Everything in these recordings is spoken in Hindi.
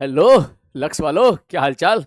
हेलो लक्स वालो, क्या हालचाल।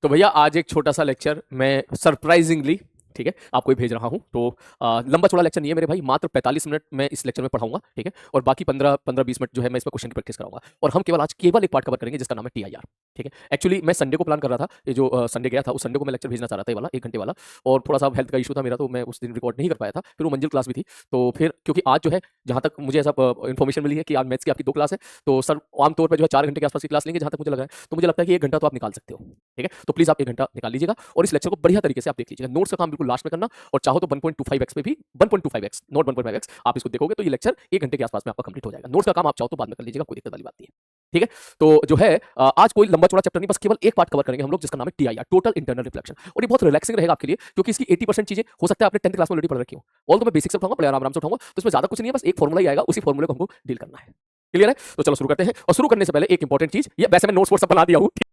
तो भैया आज एक छोटा सा लेक्चर मैं सरप्राइजिंगली, ठीक है, आपको ही भेज रहा हूँ। तो लंबा चौड़ा लेक्चर नहीं है मेरे भाई, मात्र 45 मिनट मैं इस लेक्चर में पढ़ाऊंगा, ठीक है। और बाकी 15-20 मिनट जो है मैं इसमें क्वेश्चन की प्रैक्टिस कराऊंगा। और हम केवल एक पार्ट कवर करेंगे जिसका नाम है टीआईआर, ठीक है। एक्चुअली मैं संडे को प्लान कर रहा था, ये जो संडे गया था उस संडे को मैं लेक्चर भेजना चाह रहा था, ये वाला 1 घंटे वाला। और थोड़ा सा हेल्थ का इशू था मेरा, तो मैं उस दिन रिकॉर्ड नहीं कर पाया था। फिर वो मंजिल क्लास भी थी, तो फिर क्योंकि आज जो है, जहाँ तक मुझे ऐसा इन्फॉर्मेशन मिली है कि आज मैथ्स की आपकी 2 क्लास है। तो सर आमतौर पर जो है 4 घंटे के आसपास की क्लास लेंगे, जहाँ तक मुझे लगा है। तो मुझे लगता है कि 1 घंटा तो आप निकाल सकते हो, ठीक है। तो प्लीज आप 1 घंटा निकाल लीजिएगा और इस लेक्चर को बढ़िया तरीके से आप देख लीजिएगा। नोट्स का काम बिल्कुल लास्ट में करना, और चाहो तो 1.25x पे भी, 1.25x नॉट 1.5x, आप इसको देखोगे तो ये लेक्चर 1 घंटे के आसपास में आपका कंप्लीट हो जाएगा। नोट्स का काम आप चाहो तो बाद में कर लीजिएगा, कोई दिक्कत वाली बात नहीं है, ठीक है। तो जो है आज कोई लंबा चौड़ा चैप्टर नहीं, बस केवल एक पार्ट कवर करेंगे हम लोग जिसका नाम है टीआईआर, टोटल इंटरनल रिफ्लेक्शन। और ये बहुत रिलैक्सिंग रहेगा आपके लिए, क्योंकि इसकी 80% चीजें हो सकता है आपने 10th क्लास में ऑलरेडी पढ़ रखी हो। ऑल तो मैं बेसिक से उठाऊंगा, बड़े आराम से उठाऊंगा, तो इसमें ज्यादा कुछ नहीं है, बस एक फॉर्मुला ही आएगा, उसी फॉर्मुले को हमको डील करना है। क्लियर है? तो चलो शुरू करते हैं। और शुरू करने से पहले एक इंपॉर्टेंट चीज, ये वैसे मैं नोट्स सब बना दिया हूं, ठीक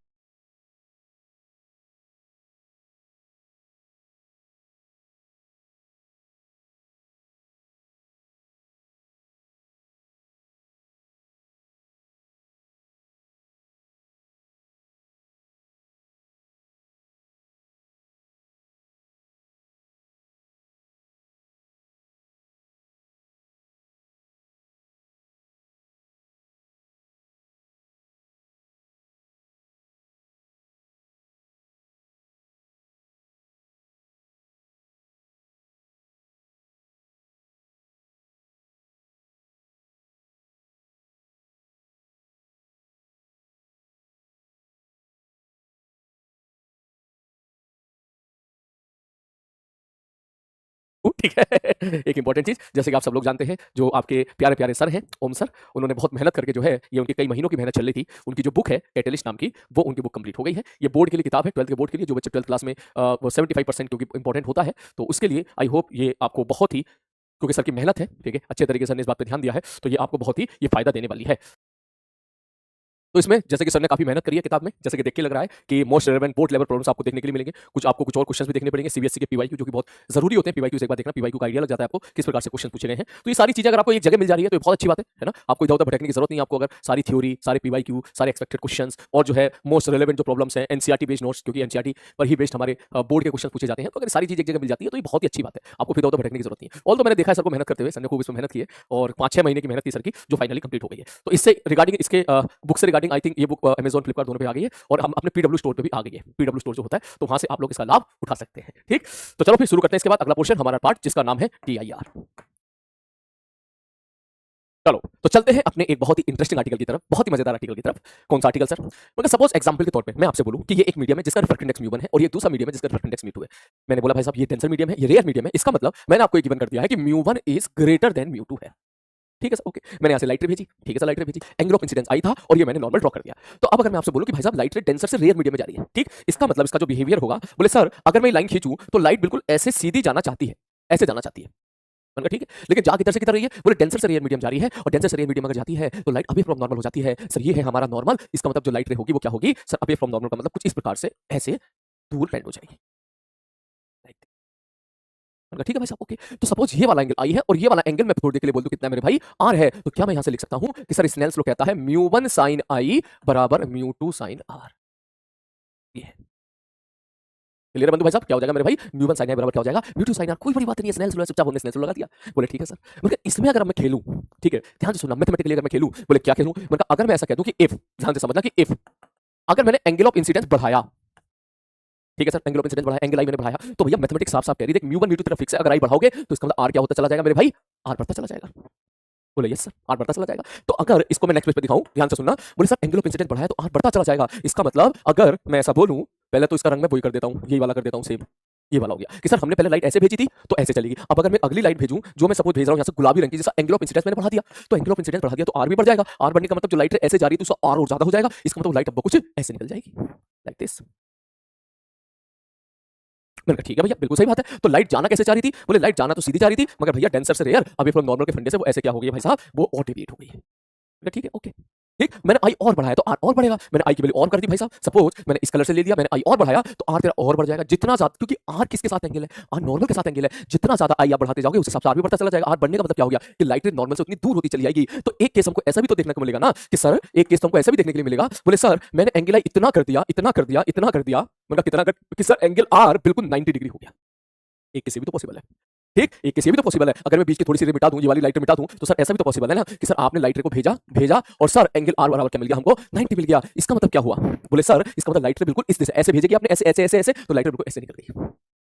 है। एक इंपॉर्टेंट चीज, जैसे कि आप सब लोग जानते हैं, जो आपके प्यारे प्यारे सर हैं, ओम सर, उन्होंने बहुत मेहनत करके जो है, ये उनकी कई महीनों की मेहनत चल रही थी, उनकी जो बुक है कैटलिस्ट नाम की, वो उनकी बुक कंप्लीट हो गई है। ये बोर्ड के लिए किताब है, 12th के बोर्ड के लिए, जो बच्चे 12th क्लास में वो 75% क्योंकि इंपॉर्टेंट होता है, तो उसके लिए आई होप ये आपको बहुत ही, क्योंकि सर की मेहनत है, ठीक है, अच्छे तरीके से ने इस बात पे ध्यान दिया है, तो ये आपको बहुत ही ये फायदा देने वाली है। तो इसमें जैसे कि सर ने काफी मेहनत करी है किताब में, जैसे कि देख के लग रहा है कि most relevant board level problems आपको देखने के लिए मिलेंगे। कुछ और क्वेश्चंस भी देखने पड़ेंगे सीबीएसई के पीवाईक्यू, जो कि बहुत जरूरी होते हैं। पीवाईक्यू से एक बार देखना, पीवाईक्यू का आइडिया लग जाता है आपको किस प्रकार से क्वेश्चन पूछे गए हैं। तो ये सारी चीजें अगर आपको एक जगह मिल जा रही है तो ये बहुत अच्छी बात है ना। आपको इधर उधर भटकने की जरूरत नहीं है। आपको अगर सारी थ्योरी, सारे पीवाईक्यू, सारे एक्सपेक्टेड क्वेश्चंस और जो है मोस्ट रेलेवेंट जो प्रॉब्लम्स हैं, एनसीईआरटी बेस्ड नोट्स, क्योंकि एनसीईआरटी पर ही बेस्ड हमारे बोर्ड के क्वेश्चन पूछे जाते हैं, तो अगर सारी चीजें एक जगह मिल जाती है तो ये बहुत ही अच्छी बात है। आपको फिर उधर भटकने की जरूरत नहीं है। ऑल तो मैंने देखा है सर को मेहनत करते हुए, सर ने खूब इसमें मेहनत की है, और 5-6 महीने की मेहनत थी सर की, जो फाइनली कंप्लीट हो गई है। तो इससे रिगार्डिंग, इसके बुक से रिगार्डिंग, आई थिंक ये बुक अमेजॉन फ्लिपकार्ट दोनों पे आ गई है, और हम अपने पीडब्ल्यू स्टोर पे भी आ गई है। पीडब्ल्यू स्टोर जो होता है, तो वहां से आप लोग इसका लाभ उठा सकते हैं, ठीक। तो चलो फिर शुरू करते हैं इसके बाद अगला पोर्शन, हमारा पार्ट जिसका नाम है टीआईआर। चलो तो चलते हैं अपने एक बहुत ही इंटरेस्टिंग आर्टिकल की तरफ, बहुत ही मजेदार आर्टिकल की तरफ। कौन सा आर्टिकल सर? मगर सपोज एग्जांपल के तौर पे मैं आपसे बोलूं कि ये एक मीडियम है जिसका रिफ्रैक्टिव इंडेक्स म्यू1 है, और ये दूसरा मीडियम है जिसका रिफ्रैक्टिव इंडेक्स म्यू2 है। मैंने बोला भाई साहब ये टेंसर मीडियम है, ये रेयर मीडियम है, इसका मतलब मैंने आपको एक गिवन कर दिया है कि म्यू1 इज ग्रेटर देन म्यू2 है। ठीक है सर, ओके। मैंने यहाँ से लाइट रे भेजी, ठीक है सर, लाइट रे भेजी, एंगल ऑफ इंसिडेंस आई था, और ये मैंने नॉर्मल ड्रॉ कर दिया। तो अब अगर मैं आपसे बोलूं कि भाई साहब लाइट रे डेंसर से रेयर मीडियम में जा रही है, ठीक, इसका मतलब इसका जो बिहेवियर होगा, बोले सर अगर मैं लाइन खींचूं तो लाइट बिल्कुल ऐसे सीधी जाना चाहती है, ऐसे जाना चाहती है। मैंने कहा ठीक है, लेकिन जा किधर से किधर रही है? बोले डेंसर से रेयर मीडियम जा रही है, और डेंसर से रेयर मीडियम अगर जाती है तो लाइट अवे फ्रॉम नॉर्मल हो जाती है। सर ये है हमारा नॉर्मल, इसका मतलब जो लाइट रे होगी वो क्या होगी सर? अवे फ्रॉम नॉर्मल का मतलब कुछ इस प्रकार से ऐसे दूर बेंड हो जाएगी। मैंने कहा ठीक है भाई साहब, ओके। तो सपोज ये वाला एंगल आई है, और ये वाला एंगल मैं थोड़ी देर के लिए बोल दूं कितना है मेरे भाई, आर है, तो क्या मैं यहां से लिख सकता हूं कि सर स्नेल्स लॉ कहता है म्यू1 साइन आई बराबर म्यू2 साइन आर। ये है क्लियर बंधु भाई साहब? क्या हो जाएगा मेरे भाई? म्यू1 साइन आई बराबर क्या हो जाएगा? म्यू2 साइन आर। कोई बड़ी बात नहीं है, स्नेल्स लॉ चुपचाप हमने स्नेल्स लॉ लगा दिया। बोले ठीक है सर। मतलब इसमें अगर मैं खेलूं, ठीक है, ध्यान से सुनना, मैथमेटिकली अगर मैं खेलूं, बोले क्या खेलूं? मतलब अगर मैं ऐसा कह दूं कि इफ, ध्यान से समझना कि इफ, अगर मैंने एंगल ऑफ इंसिडेंस बढ़ाया, ठीक है सर, एंगल ऑफ इंसिडेंस बढ़ाया, एंगल आई मैंने बढ़ाया, तो भैया मैथमेटिक्स साफ साफ कह रही है म्यू1 म्यू2 तरफ फिक्स है, अगर आई बढ़ाओगे तो इसका मतलब आर क्या होता चला जाएगा मेरे भाई? आर बढ़ता चला जाएगा। बोले यस सर, आर बढ़ता चला जाएगा। तो अगर इसको मैं नेक्स्ट पेज पे दिखाऊं, ध्यान से सुनना, बोले सर एंगल ऑफ इंसिडेंस बढ़ाया तो आर बढ़ता चला जाएगा, इसका मतलब अगर मैं ऐसा बोलूं, पहले तो इसका रंग मैं वही कर देता हूं, यही वाला कर देता हूं सेम, ये वाला हो गया कि सर हमने पहले लाइट ऐसे भेजी थी तो ऐसे चलेगी। अब अगर मैं अगली लाइट भेजूं, जो मैं सपोज भेज रहा हूं यहां से गुलाबी रंग की, जैसा एंगल ऑफ इंसिडेंस मैंने बढ़ा दिया, तो एंगल ऑफ इंसिडेंस बढ़ा दिया तो आर भी बढ़ जाएगा। आर बढ़ने का मतलब जो लाइट ऐसे जा रही है तो उसका आर और ज्यादा हो जाएगा, इसका मतलब लाइट अब कुछ ऐसे निकल जाएगी, लाइक दिस। मैंने कहा ठीक है भैया, बिल्कुल सही बात है। तो लाइट जाना कैसे जा रही थी? बोले लाइट जाना तो सीधी जा रही थी, मगर भैया डेंसर से रेयर, अवे फ्रॉम नॉर्मल के फंडे से वो ऐसे क्या हो गई भाई साहब? वो और डेविएट हो गई है। ठीक है, ओके। ठीक, मैंने आई और बढ़ाया तो आर और बढ़ेगा, मैंने आई की वैल्यू और कर दी भाई साहब, सपोज मैंने इस कलर से ले लिया, मैंने आई और बढ़ाया तो आर तेरा और बढ़ जाएगा, जितना ज्यादा, क्योंकि आर किसके साथ एंगल है, आर नॉर्मल के साथ एंगल है, जितना ज्यादा आई आप बढ़ाते जाओगे उस हिसाब से आर भी बढ़ता चला जाएगा। आर बढ़ने का मतलब क्या हो गया कि लाइट रे नॉर्मल से उतनी दूर होती चली जाएगी। तो एक केस हमको ऐसा भी तो देखने को मिलेगा ना कि सर, एक केस तो हमको ऐसा भी देखने के लिए मिलेगा, बोले सर मैंने एंगल आई इतना कर दिया, इतना कर दिया, इतना कर दिया, मतलब कितना कर कि सर एंगल आर बिल्कुल 90 डिग्री हो गया। एक केस भी तो पॉसिबल है, ठीक, एक केस ये भी तो पॉसिबल है, अगर मैं बीच की थोड़ी सी रे मिटा दूं, ये वाली लाइट मिटा दूं, तो सर ऐसा भी तो पॉसिबल है ना कि सर आपने लाइट रे को भेजा भेजा और सर एंगल आर बराबर क्या मिल गया हमको, 90 मिल गया। इसका मतलब क्या हुआ, बोले सर इसका मतलब लाइट रे बिल्कुल इस दिशा ऐसे भेजेगी आपने, ऐसे ऐसे ऐसे ऐसे, तो लाइट रे बिल्कुल ऐसे निकल गई।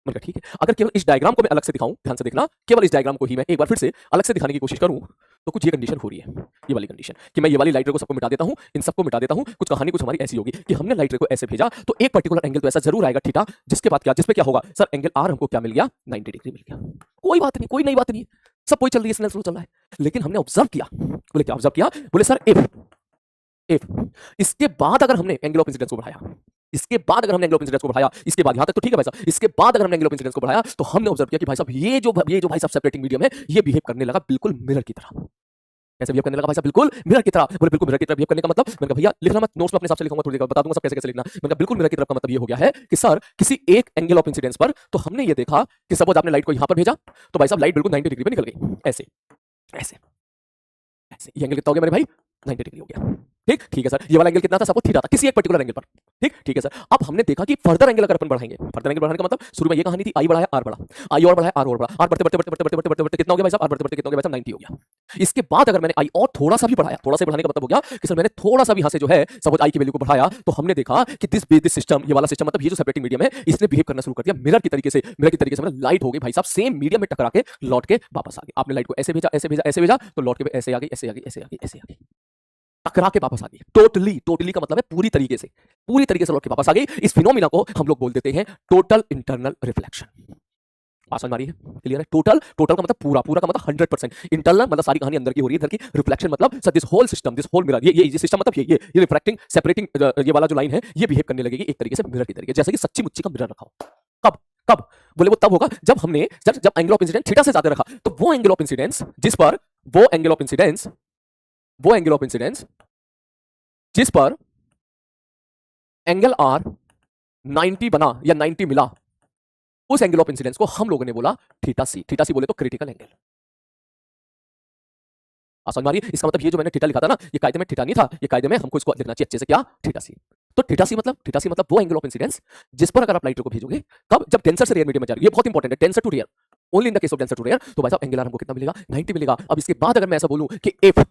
मैंने कहा ठीक है, अगर केवल इस डायग्राम को मैं अलग से दिखाऊं, ध्यान से देखना, केवल इस डायग्राम को ही मैं एक बार फिर से अलग से दिखाने की कोशिश करूं, तो कुछ ये कंडीशन हो रही है, ये वाली कंडीशन कि मैं ये वाली लाइट रे को सबको मिटा देता हूं, इन सबको मिटा देता हूं, कुछ कहानी कुछ हमारी ऐसी होगी कि हमने लाइट रे को ऐसे भेजा तो एक पर्टिकुलर एंगल तो ऐसा जरूर आएगा थीटा, जिसके बाद क्या, जिसपे क्या होगा सर एंगल आर हमको क्या मिल गया, 90 डिग्री मिल गया। कोई बात नहीं, कोई नई बात नहीं, सब कोई चल रही है, स्नेल स्लो चल रहा है, लेकिन हमने ऑब्जर्व किया, बोले क्या ऑब्जर्व किया, बोले सर इफ इसके बाद अगर हमने एंगल ऑफ इंसिडेंस को बढ़ाया, इसके बाद अगर हमने एंगल ऑफ इंसिडेंस को बढ़ाया, इसके बाद यहां तक तो ठीक है भाई साहब, इसके बाद अगर हमने एंगल ऑफ इंसिडेंस को बढ़ाया तो हमने ऑब्जर्व किया कि भाई साहब ये जो भाई साहब सेपरेटिंग मीडियम है, ये बिहेव करने लगा बिल्कुल मिरर की तरह। कैसे बिहेव करने लगा भाई साहब, बिल्कुल मिरर की तरह। बोले बिल्कुल मिरर की तरह बिहेव करने का मतलब, मैंने कहा भैया लिखना मत, नोट्स में अपने हिसाब से लिखूंगा, थोड़ी देर बता दूंगा सब कैसे कैसे लिखना। मैंने कहा बिल्कुल मिरर की तरफ का मतलब ये हो गया है कि सर किसी एक एंगल ऑफ इंसिडेंस पर, तो हमने ये देखा कि सपोज आपने लाइट को यहां पर भेजा तो भाई साहब लाइट बिल्कुल 90 डिग्री पे निकल गई, ऐसे ऐसे ऐसे, ये एंगल कितना हो गया मेरे भाई, 90 डिग्री हो गया। ठीक है सर, ये वाला एंगल कितना था, सपोज थीटा था किसी एक पर्टिकुलर एंगल पर, ठीक है सर। अब हमने देखा कि फर्दर एंगल अगर अपन बढ़ाएंगे, फर्दर एंगल बढ़ाने का मतलब शुरू में ये कहानी थी, आई बढ़ाया आर बढ़ा, आई और बढ़ाया आर और बढ़ा, आर बढ़ते बढ़ते बढ़ते बढ़ते बढ़ते बढ़ते बढ़ते कितना हो गया भाई साहब, आर बढ़ते बढ़ते कितना हो गया भाई साहब, 90 हो गया। इसके बाद अगर मैंने आई और थोड़ा सा भी बढ़ाया, थोड़ा सा बढ़ाने का मतलब हो गया कि सर मैंने थोड़ा सा भी यहां से जो है सपोज आई की वैल्यू को बढ़ाया, तो हमने देखा कि दिस सिस्टम, ये वाला सिस्टम मतलब ये जो सेपरेटिंग मीडियम है, इसने बिहेव करना शुरू कर दिया मिरर की तरीके से, मिरर की तरीके से मतलब लाइट हो गई भाई साहब सेम मीडियम में टकरा के लौट के वापस आ गई। आपने लाइट को ऐसे भेजा ऐसे भेजा ऐसे भेजा, तो लौट के ऐसे आ गई ऐसे आ गई ऐसे आ गई ऐसे आ गई, टकरा के वापस आ गई, टोटली का मतलब है पूरी तरीके से लौट के वापस आ गई। इस फिनोमिना को हम लोग बोल देते हैं टोटल इंटरनल रिफ्लेक्शन। आसान मारी है, क्लियर है। टोटल का मतलब पूरा का मतलब 100%, इंटरनल मतलब सारी कहानी अंदर की हो रही है, इधर की रिफ्लेक्शन मतलब sir this whole system, this whole mirror, ये सिस्टम मतलब ये रिफ्रैक्टिंग सेपरेटिंग, ये वाला जो लाइन है ये बिहेव करने लगेगी एक तरीके से मिरर की तरीके, जैसे कि सच्ची मुच्ची का मिरर रखा हो। कब बोले वो तब होगा जब हमने जब एंगल ऑफ इंसिडेंस थीटा से ज्यादा रखा, तो वो एंगल ऑफ इंसिडेंस जिस पर जिस पर एंगल आर 90 बना या 90 मिला, उस एंगल ऑफ इंसिडेंस को हम लोगों ने बोला थीटा सी बोले तो क्रिटिकल एंगल। आसान मारिए, इसका मतलब ये जो मैंने थीटा लिखा था ना, ये कायदे में थीटा नहीं था, ये कायदे में हमको इसको लिखना चाहिए अच्छे से, क्या, थीटा सी। तो थीटा सी मतलब वो एंगल ऑफ इंसिडेंस जिस पर अगर आप लाइट रे को भेजोगे, कब, जब डेंसर से रेयर मीडियम में जा रही है, ये बहुत इंपॉर्टेंट है, denser to rare, only in the case of denser to rare, तो भाई साहब एंगल आर हमको कितना मिलेगा, 90 मिलेगा। अब इसके बाद अगर मैं ऐसा बोलूं कि if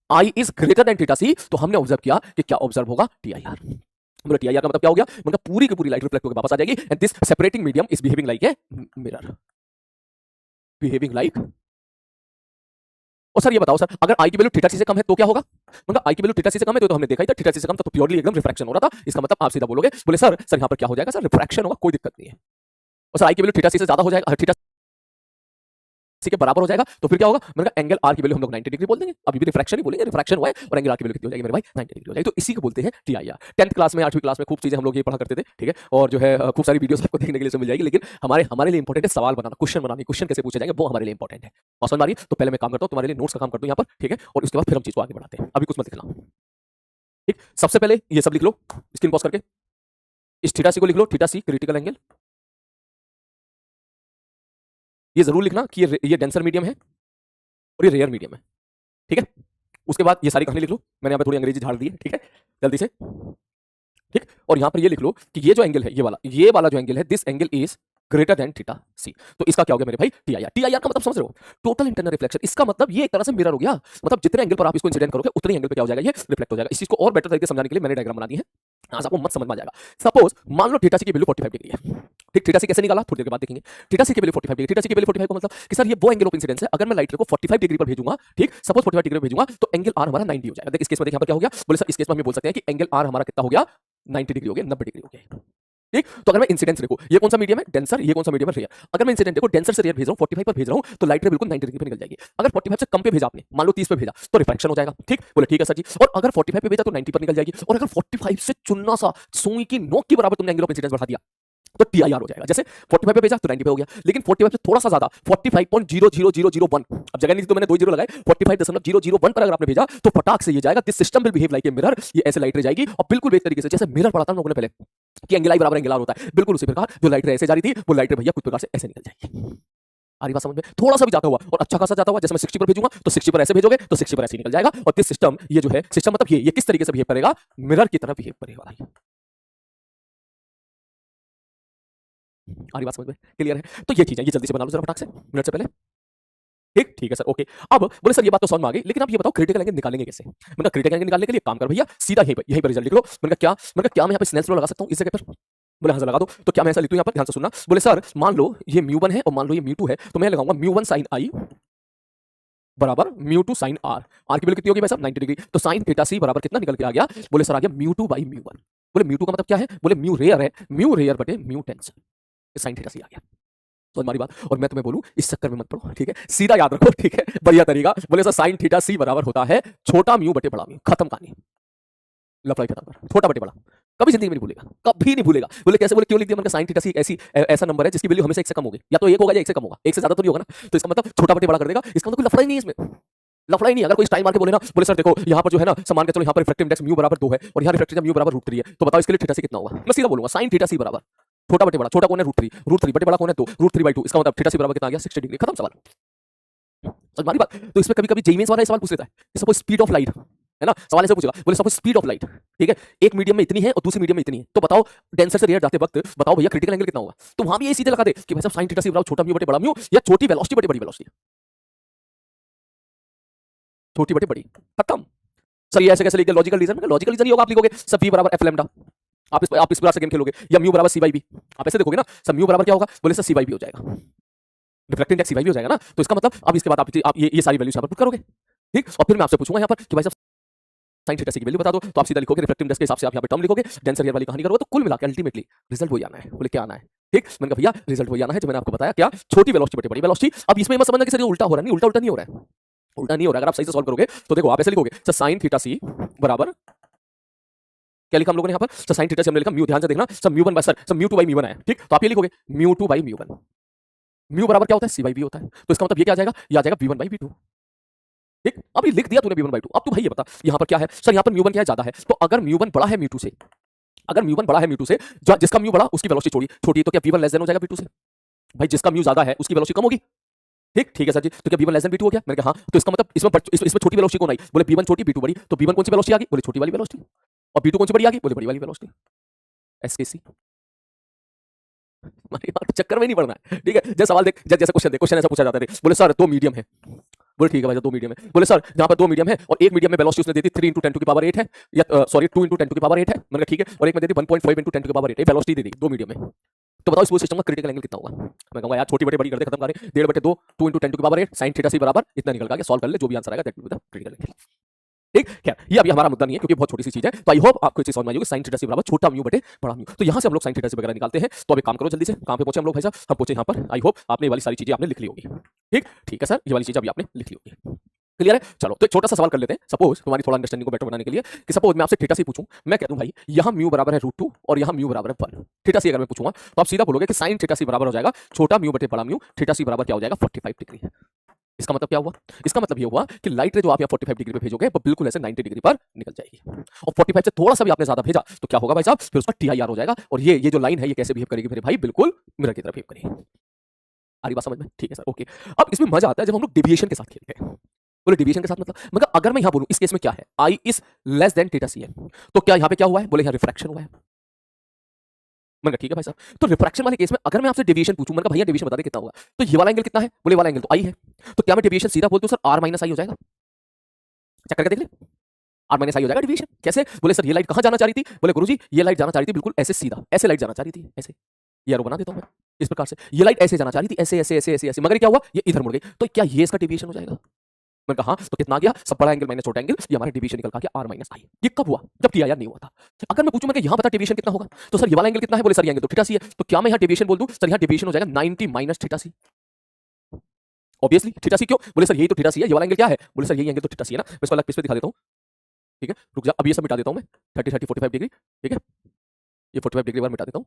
i is greater than theta c, तो हमने ऑब्जर्व किया कि क्या ऑब्जर्व होगा, टी आई आर। मतलब टी आई आर का मतलब क्या हो गया, मतलब पूरी की पूरी लाइट रिफ्लेक्ट होकर वापस आ जाएगी, and this separating medium is behaving like a mirror, behaving like. और सर ये बताओ सर, अगर आई की वैल्यू थीटा सी से कम है तो क्या होगा, मतलब आई की वैल्यू थीटा सी से कम है तो हमने देखा ही था, थीटा सी से कम तो प्योरली एकदम रिफ्रैक्शन हो रहा था। इसका मतलब आप सीधा बोलोगे, बोले सर यहां पर क्या हो जाएगा, सर रिफ्रैक्शन होगा, कोई दिक्कत नहीं है। और सर आई की वैल्यू थीटा सी से ज्यादा हो जाएगा, थीटा सी के बराबर हो जाएगा, तो फिर क्या होगा, मैंने कहा एंगल आर की वैल्यू हम लोग 90 डिग्री बोल देंगे, अभी भी रिफ्रैक्शन ही बोलेंगे, रिफ्रैक्शन हुआ है और एंगल आर की वैल्यू कितनी हो जाएगी मेरे भाई, 90 डिग्री हो जाएगी। तो इसी को बोलते हैं टीआईआर। 10th क्लास में 8वीं क्लास में खूब चीजें हम लोग ये पढ़ा करते थे, ठीक है, और जो है खूब सारी वीडियोस आपको देखने के लिए मिल जाएगी, लेकिन हमारे लिए इंपॉर्टेंट है सवाल बनाना, क्वेश्चन बनाना, क्वेश्चन कैसे पूछे जाएंगे वो हमारे लिए इंपॉर्टेंट है। आसान मारिए, तो पहले मैं काम करता हूं, तुम्हारे लिए नोट्स का काम करता हूं यहाँ पर, ठीक है, और उसके बाद फिर हम चीज को आगे बढ़ाते हैं, अभी कुछ मत लिखना, ठीक। सबसे पहले ये सब लिख लो, स्क्रीन पॉज करके, इस थीटा सी को लिख लो, थीटा सी क्रिटिकल एंगल, ये जरूर लिखना कि ये डेंसर मीडियम है और ये रेयर मीडियम है, ठीक है। उसके बाद ये सारी कहानी लिख लो, मैंने यहाँ पे थोड़ी अंग्रेजी झाड़ दी है, ठीक है, जल्दी से, ठीक। और यहाँ पर ये लिख लो कि ये जो एंगल है, ये वाला जो एंगल है, this angle is greater than theta c. तो इसका क्या हो गया मेरे भाई, टीआईआर। टीआईआर का मतलब समझ रहे हो, टोटल इंटरनल रिफ्लेक्शन। इसका मतलब ये एक तरह से मिरर हो गया, मतलब जितने एंगल पर आप इसको इंसिडेंट करोगे उतने एंगल पे क्या हो जाएगा, ये रिफ्लेक्ट हो जाएगा। इस चीज को और बेटर तरीके से समझाने के लिए मैंने डायग्राम बना दी है, आज आपको मत समझ में आ जाएगा। सपोज मान लो थीटा सी की वैल्यू 45 डिग्री है, ठीक। थीटा सी कैसे निकाला थोड़ी देर के बाद देखेंगे। थीटा सी की वैल्यू 45 डिग्री, थीटा सी की वैल्यू 45 का मतलब कि सर ये वो एंगल ऑफ इंसिडेंस है, अगर मैं लाइट रे को 45 डिग्री पर भेजूंगा, ठीक, सपोज 45 डिग्री पर भेजूंगा, तो एंगल आर हमारा 90 हो जाएगा। देखिए इस केस में देखिए यहाँ पर क्या हो गया, बोले सर इस केस में हम बोल सकते हैं कि एंगल आर हमारा कितना हो गया, 90 डिग्री हो गया, 90 डिग्री हो गया, ठीक। तो अगर मैं इंसिडेंस देखो, ये कौन सा मीडियम है, डेंसर, ये कौन सा मीडियम है, रेयर। अगर मैं इंसिडेंट देखो डेंसर से रेयर भेज रहा हूं, 45 पर भेज रहा हूं, तो लाइट रे बिल्कुल 90 डिग्री पे निकल जाएगी। अगर 45 से कम पे भेजा आपने, मान लो 30 पे भेजा, तो रिफ्रैक्शन हो जाएगा, ठीक। बोले ठीक है सर जी। और अगर 45 पे भेजा तो 90 पर निकल जाएगी, और अगर 45 से चुन्ना सा सुई की नोक के बराबर तुमने एंगल ऑफ इंसिडेंस बढ़ा दिया, तो TIR हो जाएगा। जैसे 45 पे भेजा तो 90 पे हो गया, लेकिन 45 से थोड़ा सा ज्यादा 45.00001 अब जगह नहीं थी तो मैंने 2 जीरो लगाए, 45.001 पर अगर आपने भेजा तो फटाक से ये जाएगा। This system will behave like a mirror, ये ऐसे लाइट रे जाएगी और बिल्कुल एक तरीके से जैसे मिरर पढ़ा था हम लोगों ने पहले कि एंगल आई बराबर एंगल आर होता है, बिल्कुल उसी प्रकार जो लाइट रे ऐसे जा रही थी वो लाइट रे भैया कुछ प्रकार से ऐसे निकल जाएगी। आ रही बात समझ में? थोड़ा सा भी जाता हुआ और अच्छा खासा जाता हुआ, जैसे मैं 60 पर भेजूंगा तो 60 पर ऐसे भेजोगे तो 60 पर ऐसे निकल जाएगा। और दिस सिस्टम, ये जो है सिस्टम मतलब ये किस तरीके से बिहेव करेगा, मिरर की तरह बिहेव करेगा। आ रही बात समझ में? क्लियर है? तो ये चीज है, ये जल्दी से बना लो जरा फटाक से मिनट से पहले। ठीक है सर, ओके। अब बोले सर ये बात तो समझ में आ गई, लेकिन आप ये बताओ क्रिटिकल एंगल निकालेंगे कैसे? मैंने कहा क्रिटिकल एंगल निकालने के लिए काम कर भैया, सीधा यहीं पर रिजल्ट लिख लो। मैंने कहा क्या मैं यहाँ पे स्नेल्स लॉ लगा सकता हूँ इस जगह पर? बोले हाँ सर लगा दो। तो क्या मैं ऐसा लिखूं यहाँ पर, ध्यान से सुनना। बोले सर मान लो ये म्यू1 है और मान लो ये म्यू2 है, तो मैं लगाऊंगा म्यू1 साइन आई बराबर म्यू2 साइन आर। आर की वैल्यू कितनी होगी भाई साहब? 90 डिग्री। तो साइन थीटा सी बराबर कितना निकल के आ गया? बोले सर आ गया म्यू2 बाई म्यू1। बोले म्यू2 का मतलब क्या है? बोले म्यू रेयर है, म्यू रेयर बटे म्यू टेंशन, साइन थीटा सी आ गया। तो हमारी बात, और मैं तुम्हें बोलूं इस चक्कर में मत पड़ो, ठीक है? सीधा याद रखो, ठीक है? बढ़िया तरीका। बोले सर साइन थीटा सी बराबर होता है छोटा म्यू बटे बड़ा म्यू, खत्म कहानी, लफड़ाई खत्म कर, छोटा बटे बड़ा। कभी जिंदगी में नहीं भूलेगा, कभी नहीं भूलेगा। बोले कैसे? बोले क्यों लिख दिया? मैंने साइन थीटा सी ऐसी ऐसा नंबर है जिसकी वैल्यू हमेशा 1 से कम होगी, या तो 1 होगा या 1 से कम होगा, 1 से ज्यादा तो नहीं होगा ना। तो इसका मतलब छोटा बटे बड़ा कर देगा, इसका मतलब कोई लफड़ा ही नहीं है इसमें, लफड़ा ही नहीं। अगर कोई टाइम मार के बोले ना, बोले सर देखो यहाँ पर जो है ना, समान के चलो यहाँ पर रिफ्रैक्टिव इंडेक्स म्यू बराबर 2 है और यहाँ रिफ्रैक्टिव म्यू बराबर √3 है, तो बताओ इसके लिए थीटा सी कितना होगा? मैं सीधा बोलूंगा साइन थीटा सी बराबर छोटा बटे बड़ा, छोटा कौन है? √3 बटे बड़ा कौन है? 2 √3/2। इसका मतलब थीटा सी बराबर कितना आ गया? 60 डिग्री, खत्म सवाल। समझ मारी बात? तो इसमें कभी कभी जेई मेंस वाला सवाल पूछ लेता है कि सपोज स्पीड ऑफ लाइट है ना, सवाल ऐसे पूछेगा, बोले सपोज स्पीड ऑफ लाइट, ठीक है, एक मीडियम में इतनी है और दूसरी मीडियम में इतनी है, तो बताओ डेंसर से रेयर जाते वक्त बताओ भैया क्रिटिकल एंगल कितना होगा? तो वहां भी ये सीधे लगा दे कि भाई साहब साइन थीटा सी बराबर छोटा म्यू बटे बड़ा म्यू, या छोटी वेलोसिटी बटे बड़ी वेलोसिटी, छोटी बटे बड़ी, खत्म। सर ये ऐसे कैसे लिख दिया? लॉजिकल रीजन में, लॉजिकल रीजन ये होगा, आप लिखोगे सब v बराबर f लैम्डा, आप इस प्रकार से गेम खेलोगे, या म्यू बराबर c बाई बी, आप ऐसे देखोगे ना, सब म्यू बराबर क्या होगा? बोले सर c बाई बी हो जाएगा, reflective index c by B हो जाएगा ना। तो इसका मतलब अब इसके बाद आप ये सारी वैल्यूज यहाँ पर पुट करोगे, ठीक? और फिर मैं आपसे पूछूंगा यहाँ पर कि भाई साहब साइन थीटा सी की वैल्यू बता दो, तो आप सीधा लिखोगे रिफ्लेक्टिव इंडेक्स के हिसाब से आप यहाँ पे टर्म लिखोगे, डेंसर रियर वाली कहानी करोगे, तो कुल मिलाकर अल्टीमेटली रिजल्ट वही आना है। बोले क्या आना है? ठीक, मैंने कहा भैया रिजल्ट वही आना है जो मैंने आपको बताया, क्या? छोटी वेलोसिटी बटे बड़ी वेलोसिटी। अब इसमें मत समझना कि सर ये उल्टा हो रहा है, नहीं, उल्टा नहीं हो रहा है, उल्टा नहीं हो रहा है। अगर आप सही से सॉल्व करोगे तो देखो आप ऐसे लिखोगे सर साइन थीटा सी बराबर क्या लिखा हम लोगों ने यहाँ पर? सर साइन थीटा से हमने लिखा म्यू, ध्यान से देखना, सर म्यू1 बाय सर म्यू2 बाई म्यू1 है, ठीक? तो आप ये लिखोगे म्यू2 बाई म्यू1, म्यू बराबर क्या होता है? c बाई बी होता है। तो इसका मतलब ये क्या आ जाएगा? ये आ जाएगा v1 बाई v2, ठीक? अभी लिख दिया तूने v1 बाई 2, अब तू भाई ये बता यहाँ पर क्या है? सर यहाँ पर म्यू1 क्या है? ज्यादा है। तो अगर म्यू1 बड़ा है म्यू2 से, अगर म्यू1 बड़ा है म्यू2 से, जिसका म्यू बड़ा उसकी वेलोसिटी छोटी है, तो क्या v1 लेस देन हो जाएगा v2 से? भाई जिसका म्यू ज्यादा है उसकी वेलोसिटी कम होगी, ठीक है सर जी। तो क्या v1 लेस देन v2 हो गया? मैंने कहा हाँ। तो इसका मतलब इसमें छोटी वेलोसिटी कौन आई? बोले v1 छोटी v2 बड़ी। तो v1 कौन सी वेलोसिटी आ गई? बोले छोटी वाली वेलोसिटी। और v2 कौन सी बड़ी आ गई? बोले बड़ी वाली वेलोसिटी, एसकेसी। चक्कर में नहीं पड़ना है, ठीक है? जैसे सवाल देख, जैसे क्वेश्चन ऐसा पूछा जाता है, बोले सर 2 मीडियम है, बोले ठीक है भाई 2 मीडियम है। बोले सर जहां पर 2 मीडियम है और एक मीडियम में वेलोसिटी उसने दी थी 3 × 10⁸ है, या सॉरी 2 × 10⁸ है, मैंने कहा ठीक है, और एक में दी थी 1.5 × 10⁸ है, वेलोसिटी दी थी 2 मीडियम में। तो बताओ इस पूरे सिस्टम का क्रिटिकल एंगल कितना होगा? मैं कहूंगा यार छोटी बटे बड़ी कर दे, खत्म कर दे, 1.5/2 2 × 10⁸ sin थीटा सी बराबर इतना निकल गया, सॉल्व कर ले, जो भी आंसर आएगा that will be the critical angle, ठीक? क्या ये अभी हमारा मुद्दा नहीं है क्योंकि बहुत छोटी सी चीज है। तो आई होप आपको इसे समझ में आई होगी, साइन थीटा सी बराबर छोटा म्यू बटे बड़ा म्यू। तो यहां से हम लोग साइन थीटा सी वगैरह निकालते हैं। तो अभी काम करो जल्दी से, कहां पे पहुंचे हम लोग भाई साहब? हम पहुंचे यहां पर। आई होप आपने ये वाली सारी चीजें आपने लिख ली होगी, ठीक है सर, ये वाली चीज अभी आपने लिख ली होगी, क्लियर है? चलो तो एक छोटा सा सवाल कर लेते हैं, सपोज तुम्हारी थोड़ा अंडरस्टैंडिंग को बेटर बनाने के लिए, कि सपोज मैं आपसे थीटा सी पूछूं, मैं कह दूं भाई यहां म्यू बराबर है √2 और यहां म्यू बराबर है 1। थीटा सी अगर मैं पूछूंगा तो आप सीधा बोलोगे कि साइन थीटा सी बराबर हो जाएगा छोटा म्यू बटे बड़ा म्यू, थीटा सी बराबर क्या हो जाएगा? 45 डिग्री। इसका मतलब क्या हुआ? इसका मतलब ये हुआ कि लाइट रे जो आप यहाँ 45 डिग्री पे भेजोगे वो बिल्कुल ऐसे 90 डिग्री पर निकल जाएगी, और 45 से थोड़ा सा भी आपने ज्यादा भेजा तो क्या होगा भाई साहब? फिर उसका TIR हो जाएगा, और ये जो लाइन है ये कैसे बिहेव करेगी मेरे भाई? बिल्कुल मिरर की तरह बिहेव करेगी। आ रही बात समझ में? ठीक है सर, ओके। अब इसमें मजा आता है जब हम लोग डेविएशन के साथ खेलते हैं। बोले डेविएशन के साथ मतलब, मगर अगर मैं यहाँ बोलूं इस केस में क्या है? I is less then theta सी है, तो क्या यहाँ पे क्या हुआ है? बोले यहाँ रिफ्रैक्शन हुआ है। मैंने कहा ठीक है भाई साहब, तो रिफ्रैक्शन वाले केस में अगर मैं आपसे डेविएशन पूछूं, मैंने कहा भैया डेविएशन बता दे कितना होगा? तो ये वाला एंगल कितना है? बोले वाला एंगल तो आई है। तो क्या मैं डेविएशन सीधा बोलता हूं सर r माइनस आई हो जाएगा? चेक करके देख ले, r माइनस आई हो जाएगा डेविएशन। कैसे? बोले सर ये लाइट कहां जाना चाह रही थी? बोले गुरुजी ये लाइट जाना चाह रही थी बिल्कुल ऐसे सीधा, ऐसे लाइट जाना चाह रही थी, ऐसे ये एरो बना देता हूं मैं इस प्रकार से, ये लाइट ऐसे जाना चाह रही थी, ऐसे ऐसे ऐसे ऐसे ऐसे, मगर क्या हुआ? ये इधर मुड़ गई। तो क्या ये इसका डेविएशन हो जाएगा? मैंने कहा हाँ। तो कितना आ गया? सब बड़ा एंगल माइनस छोटा एंगल, ये हमारा डेविएशन निकल गया r माइनस आई। ये कब हुआ? जब TIR नहीं हुआ था। अगर मैं पूछूं मैं कि यहाँ बता डेविएशन कितना होगा, तो सर ये वाला एंगल कितना है? बोले सर ये एंगल तो थीटा सी है। तो क्या मैं यहाँ डेविएशन बोल दूं? सर यहाँ डेविएशन हो जाएगा 90 माइनस थीटा सी। ऑब्वियसली थीटा सी क्यों? बोले सर यही तो थीटा सी है, ये वाला एंगल क्या है? बोले सर यही एंगल तो थीटा सी है ना। मैं इसको अलग पीस पे दिखा देता हूँ, ठीक है, रुक जा, अब ये सब मिटा देता हूँ मैं, 30 30 45 डिग्री, ठीक है, ये 45 डिग्री बार मिटा देता हूँ,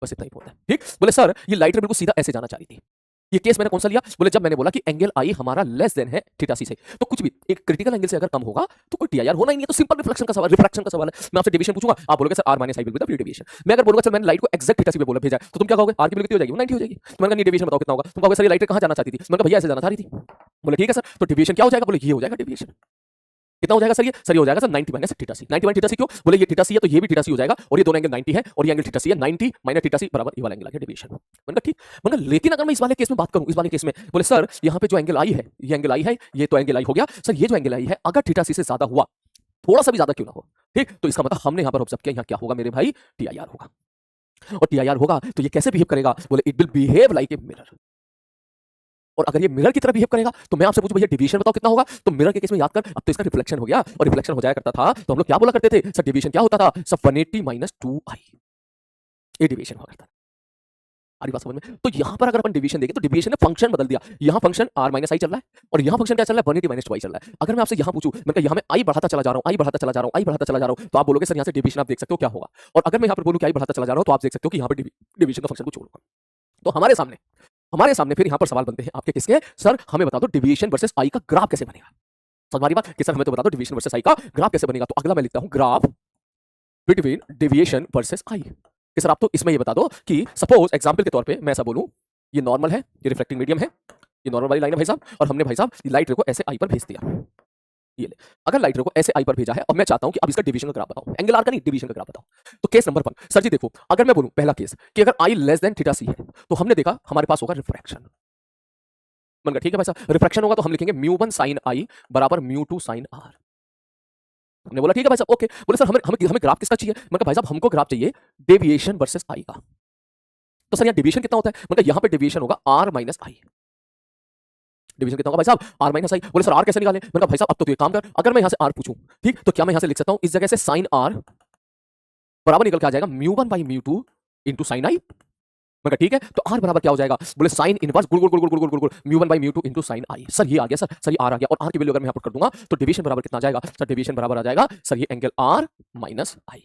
बस इतना ही बहुत है। ठीक, बोले सर ये लाइट रे बिल्कुल सीधा ऐसे जाना चाह रही थी। ये केस मैंने कौन सा लिया? बोले जब मैंने बोला कि एंगल आई हमारा लेस देन है थीटा सी से, तो कुछ भी एक क्रिटिकल एंगल से अगर कम होगा तो कोई टीआईआर होना ही नहीं है, तो सिंपल रिफ्लेक्शन का सवाल, रिफ्रैक्शन का सवाल है। मैं आपसे डेविएशन पूछूंगा, आप बोलोगे sir R minus I will be the free deviation. मैं अगर बोलूंगा चल मैंने लाइट को एक्जैक्ट थीटा सी पे बोला भेजा है, तो तुम क्या कहोगे? आर की वैल्यू कितनी हो जाएगी? 90 हो जाएगी। तो मैंने कहा नहीं डेविएशन बताओ कितना होगा? तुम कहोगे सर ये लाइट कहां जाना चाहती थी? मैंने कहा भैया ऐसे जाना चाह रही थी। बोले ठीक है सर, तो डेविएशन क्या हो जाएगा? बोले ये हो जाएगा डेविएशन। कितना हो जाएगा सर? ये हो जाएगा सर 90 माइनस थीटा सी। 90 माइनस थीटा सी क्यों? बोले ये थीटा सी है तो ये भी थीटा सी हो जाएगा, और ये दोनों एंगल 90 है और ये एंगल थीटा सी है। 90 माइनस थीटा सी बराबर ये वाला एंगल आ गया डेविएशन। मैंने कहा ठीक। मैंने कहा लेकिन अगर मैं इस वाले केस में बात करूं, इस वाले केस में बोले सर यहां पे जो एंगल आई है, ये एंगल आई है, ये तो एंगल आई हो गया सर, ये जो एंगल आई है अगर थीटा सी से ज्यादा हुआ, थोड़ा सा भी ज्यादा क्यों ना हो, ठीक, तो इसका मतलब हमने यहां पर ऑब्जर्व किया यहां क्या होगा मेरे भाई? टीआईआर होगा। और टीआईआर होगा तो ये कैसे बिहेव करेगा? बोले it will behave like a mirror. और अगर ये मिरर की तरह बिहेव करेगा तो मैं आपसे पूछूं भैया डिवीजन बताओ कितना होगा? तो मिरर के केस में याद कर, अब तो इसका रिफ्लेक्शन हो गया, और रिफ्लेक्शन हो जाया करता था तो हम लोग क्या बोला करते थे सर? डिवीजन क्या होता था सर? 180 माइनस 2i, ये डिवीजन हुआ करता था। आ रही बात समझ में? तो यहां पर अगर अपन डिवीजन देखें तो डिवीजन ने फंक्शन बदल दिया। यहां फंक्शन r माइनस आई चल रहा है और यहां फंक्शन क्या चल रहा है? 180 माइनस 2i चल रहा है। अगर मैं आपसे यहां पूछूं, मैं यहां में आई बढ़ाता चला जा रहा हूं, आई बढ़ाता चला जा रहा हूं, आई बढ़ाता चला जा रहा हूं, तो आप बोलोगे सर यहां से डिवीजन आप देख सकते हो क्या होगा? और अगर मैं यहां पर बोलूं कि आई बढ़ाता चला जा रहा हूं, तो आप देख सकते हो कि यहां पर डिवीजन का फंक्शन कुछ और होगा। तो हमारे सामने फिर यहां पर सवाल बनते हैं आपके किसके? सर हमें बता दो डिवीजन वर्सेस आई का ग्राफ कैसे बनेगा? समझ में आ रही बात कि सर हमें तो बता दो डिवीजन वर्सेस आई का ग्राफ कैसे बनेगा? तो अगला मैं लिखता हूं graph between deviation versus I. कि सर आप तो इसमें ये बता दो कि सपोज एग्जांपल के तौर पे मैं ऐसा बोलूं, ये नॉर्मल है, ये रिफ्लेक्टिंग मीडियम है, ये नॉर्मल वाली लाइन है भाई साहब, और हमने भाई साहब लाइट रे को ऐसे आई पर भेज दिया। ये ले, अगर लाइट रे को ऐसे आई पर भेजा है और मैं चाहता हूं कि अब इसका डिवीजन का ग्राफ बताओ, एंगल आर का नहीं डिवीजन का ग्राफ बताओ। तो केस नंबर 1 सर जी देखो, अगर मैं बोलूं पहला केस कि अगर आई लेस देन थीटा सी है, तो हमने देखा हमारे पास होगा रिफ्रैक्शन। मन ठीक है भाई साहब, रिफ्रैक्शन होगा तो हम लिखेंगे म्यू1 sin i बराबर म्यू2 sin r। हमने बोला ठीक है भाई साहब ओके। बोले सर हमें ग्राफ किसका चाहिए? मतलब भाई साहब हमको ग्राफ चाहिए डेविएशन वर्सेस आई का। तो सर यहाँ डेविएशन कितना होता है? मतलब यहाँ पे डेविएशन होगा r माइनस आई। डिवीजन कितना होगा भाई साहब? r माइनस आई। बोले सर r कैसे निकालें? मैंने कहा भाई साहब अब तो तू एक काम कर, अगर मैं यहाँ से r पूछूं, ठीक, तो क्या मैं यहाँ से लिख सकता हूँ इस जगह से sin r बराबर निकल के आ जाएगा म्यू1 बाई म्यू2 इंटू साइन आई। मैं कहा ठीक है, तो r बराबर क्या हो जाएगा? बोले साइन इनवर्स गुड़ गुड़ गुड़ गुड़ गुड़ गुड़ गुड़ म्यू1 बाई म्यू2 इंटू साइन आई। सर ये आ गया सर ये r आ गया, और r की वैल्यू अगर मैं यहाँ पर कर दूंगा तो डिवीजन बराबर कितना आ जाएगा? सर डिवीजन बराबर आ जाएगा सर ये एंगल r माइनस आई।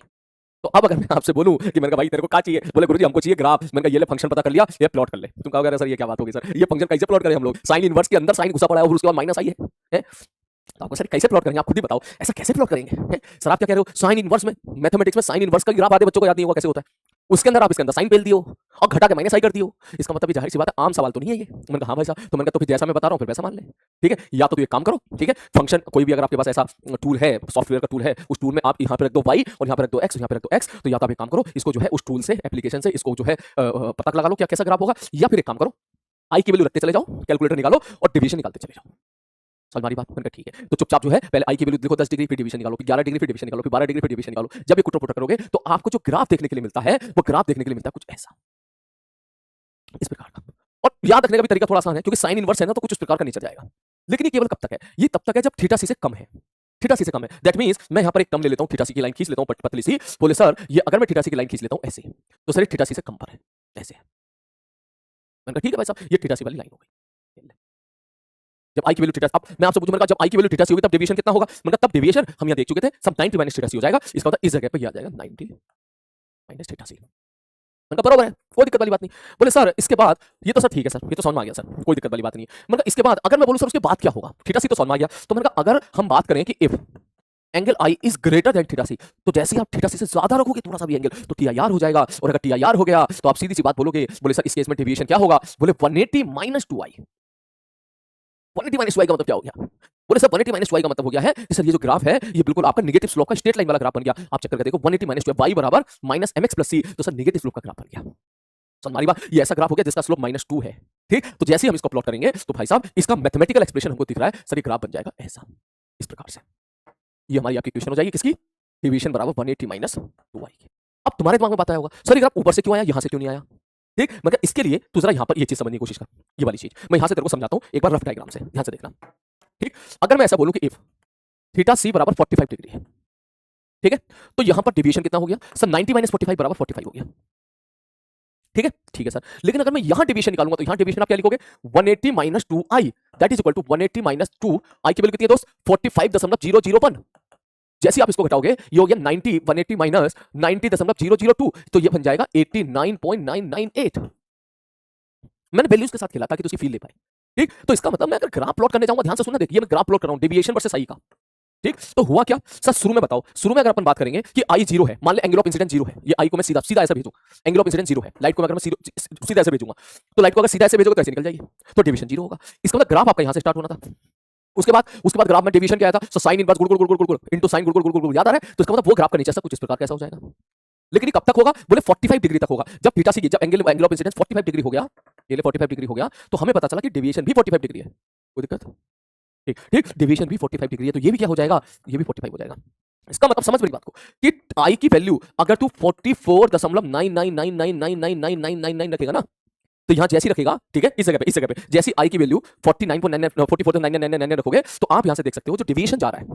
तो अब अगर मैं आपसे बोलूं कि मैंने कहा भाई तेरे को क्या चाहिए? बोले गुरुजी हमको चाहिए ग्राफ। मैंने कहा ये ले फंक्शन पता कर लिया, ये प्लॉट कर ले। तुम कहोगे सर ये क्या बात होगी सर, ये फंक्शन कैसे प्लॉट करें हम लोग? साइन इनवर्स के अंदर साइन घुसा पड़ा है और उसके बाद माइनस आई है? तो आपको सर कैसे प्लॉट करेंगे? आप खुद ही बताओ, ऐसा कैसे प्लॉट करेंगे? सर आप क्या कह रहे हो? साइन इनवर्स में मैथमेटिक्स में साइन इनवर्स का ग्राफ आधे बच्चों को याद नहीं होगा कैसे होता है। उसके अंदर आप इसके अंदर साइन पेल दियो और घटा के माइनस आई कर दियो। इसका मतलब जाहिर सी बात है आम सवाल तो नहीं है ये। मैंने कहा हाँ भाई साहब, तो मैंने कहा तो फिर जैसा मैं बता रहा हूँ फिर वैसा मान ले। ठीक है, या तो तू एक काम करो, ठीक है, फंक्शन कोई भी अगर आपके पास ऐसा टूल है, सॉफ्टवेयर का टूल है, उस टूल में आप यहाँ पे रख दो y और यहाँ पे रख दो x और यहाँ पे रख दो x। तो या तो आप एक काम करो, इसको जो है उस टूल से एप्लीकेशन से इसको जो है पता लगा लो क्या कैसा ग्राफ होगा, या फिर एक काम करो आई की वैल्यू रखते चले जाओ, कैलकुलेटर निकालो और डिवीजन निकालते चले जाओ। समझ हमारी बात? ठीक है, तो चुपचाप जो है पहले आई की वैल्यू देखो 10 डिग्री, फिर डिवीजन निकालो, फिर 11 डिग्री, फिर डिवीजन निकालो, फिर 12 डिग्री, फिर डिवीजन निकालो। जब ये कुटर पुटर करोगे तो आपको जो ग्राफ देखने के लिए मिलता है वो ग्राफ देखने के लिए मिलता है कुछ ऐसा, इस प्रकार का। और याद रखने का भी तरीका थोड़ा आसान है, क्योंकि साइन इनवर्स है ना, तो कुछ इस प्रकार का नीचे जाएगा। लेकिन ये केवल कब तक है? ये तब तक है जब थीटा सी से कम है। थीटा सी से कम है, दैट मींस मैं यहां पर एक टर्म ले लेता हूं, थीटा सी की लाइन खींच लेता हूं पतली सी। बोले सर ये अगर मैं थीटा सी की लाइन खींच लेता हूं ऐसे, तो सर थीटा सी से कम पर है, ऐसे। मैंने कहा ठीक है भाई साहब, ये थीटा सी वाली लाइन हो गई। जब आई की वैल्यू थीटा, अब मैं आपसे पूछूं, मैंने कहा जब आई की वैल्यू थीटा सी होगी तब डेविएशन कितना होगा? मैंने कहा तब डेविएशन हम यहां देख चुके थे, सब 90 माइनस थीटा सी हो जाएगा। इसका मतलब इस जगह पे ये आ जाएगा 90 माइनस थीटा सी। मैंने कहा बराबर है, कोई दिक्कत वाली बात नहीं। बोले सर इसके बाद, ये तो सर ठीक है सर, ये तो समझ में आ गया सर, कोई दिक्कत वाली बात नहीं है। मैंने कहा इसके बाद अगर मैं बोलूं सर उसके बाद क्या होगा? थीटा सी तो समझ में आ गया, तो मैंने कहा अगर हम बात करें कि if angle i is greater than theta c, तो जैसे ही आप थीटा सी से ज्यादा रखोगे थोड़ा सा भी एंगल, तो टीआईआर हो जाएगा। और अगर टीआईआर हो गया तो आप सीधी सी बात बोलोगे, बोले सर इस केस में डेविएशन क्या होगा? बोले 180 माइनस 2i। 180 माइनस 2i का मतलब क्या हो गया? बोले सर 180 माइनस 2i का मतलब हो गया है कि सर ये जो ग्राफ है ये बिल्कुल आपका नेगेटिव स्लोप का स्ट्रेट लाइन वाला ग्राफ बन गया। आप चेक करके देखो 180 माइनस 2 y बराबर माइनस mx प्लस c, तो सर नेगेटिव स्लोप का ग्राफ बन गया। समझ हमारी बात? ये ऐसा ग्राफ हो गया जिसका स्लोप -2 है। ठीक, तो जैसे ही हम इसको प्लॉट करेंगे तो भाई साहब इसका मैथमेटिकल एक्सप्रेशन हमको दिख रहा है, सर ये ग्राफ बन जाएगा ऐसा, इस प्रकार से। ये हमारी आपकी इक्वेशन हो जाएगी किसकी? डेविएशन बराबर 180 माइनस 2i की। अब तुम्हारे दिमाग में बात आया होगा, सर ये ग्राफ ऊपर से क्यों आया, यहां से क्यों नहीं आया? ठीक, मगर इसके लिए तू जरा यहां पर ये चीज समझने की कोशिश कर, ये वाली चीज मैं यहां से तेरे को समझाता हूं एक बार रफ डायग्राम से, ध्यान से देखना। ठीक, अगर मैं ऐसा बोलूं कि इफ थीटा सी बराबर 45 डिग्री है, ठीक है, तो यहां पर डेविएशन कितना हो गया? सर 90 माइनस 45 बराबर 45 हो गया। ठीक है, ठीक है सर, लेकिन अगर मैं यहां डेविएशन निकालूंगा तो यहां डेविएशन आप क्या लिखोगे? 180 minus 2i that is equal to 180 minus 2 i की वैल्यू कितनी है दोस्त? 45.001। जैसे आप इसको घटाओगे ये हो गया 90 180 माइनस 90.002 तो ये बन जाएगा 89.998। मैंने वैल्यूज के साथ खेला ताकि तो उसकी फील ले पाए। ठीक, तो इसका मतलब मैं अगर ग्राफ प्लॉट करने जाऊंगा, ध्यान से सुनना, देखिए मैं ग्राफ प्लॉट कर रहा हूं डेविएशन वर्सेस आई का। ठीक, तो हुआ क्या सर, शुरू में बताओ, शुरू में अगर अपन बात करेंगे कि आई जीरो है, मान ले एंगल ऑफ इंसिडेंस जीरो है, ये आई को मैं सीधा सीधा ऐसे भेजूं, एंगल ऑफ इंसिडेंस जीरो है, लाइट को अगर मैं सीधा ऐसे भेजूंगा, तो लाइट को अगर सीधा ऐसे भेजोगे तो ऐसे निकल जाएगी, तो डेविएशन जीरो होगा। इसका मतलब ग्राफ आपका यहां से स्टार्ट होना था। उसके बाद ग्राफ में डेविएशन क्या आया था, सो साइन इनवर्स गुड़ गुड़ गुड़ गुड़ गुड़ इनटू साइन गुड़ गुड़ गुड़ गुड़, याद आ रहा है? तो इसका मतलब वो ग्राफ का नेचर कुछ इस प्रकार कैसा हो जाएगा। लेकिन ये कब तक होगा, बोले 45 डिग्री तक होगा। जब थीटा सी, जब एंगल ऑफ इंसिडेंस 45 डिग्री हो गया, ये 45 डिग्री हो गया, तो हमें पता चला कि डेविएशन भी 45 डिग्री है। कोई दिक्कत? ठीक ठीक, डेविएशन भी 45 डिग्री है, तो ये भी क्या हो जाएगा, ये भी 45 हो जाएगा। इसका मतलब समझ मेरी बात को कि आई की वैल्यू अगर तू 44.99999999999 रखेगा ना, तो यहां जैसी रखेगा, ठीक है, इस जगह पे जैसी आई की वैल्यू 44.99999 रखोगे, तो आप यहां से देख सकते हो जो डेविएशन जा रहा है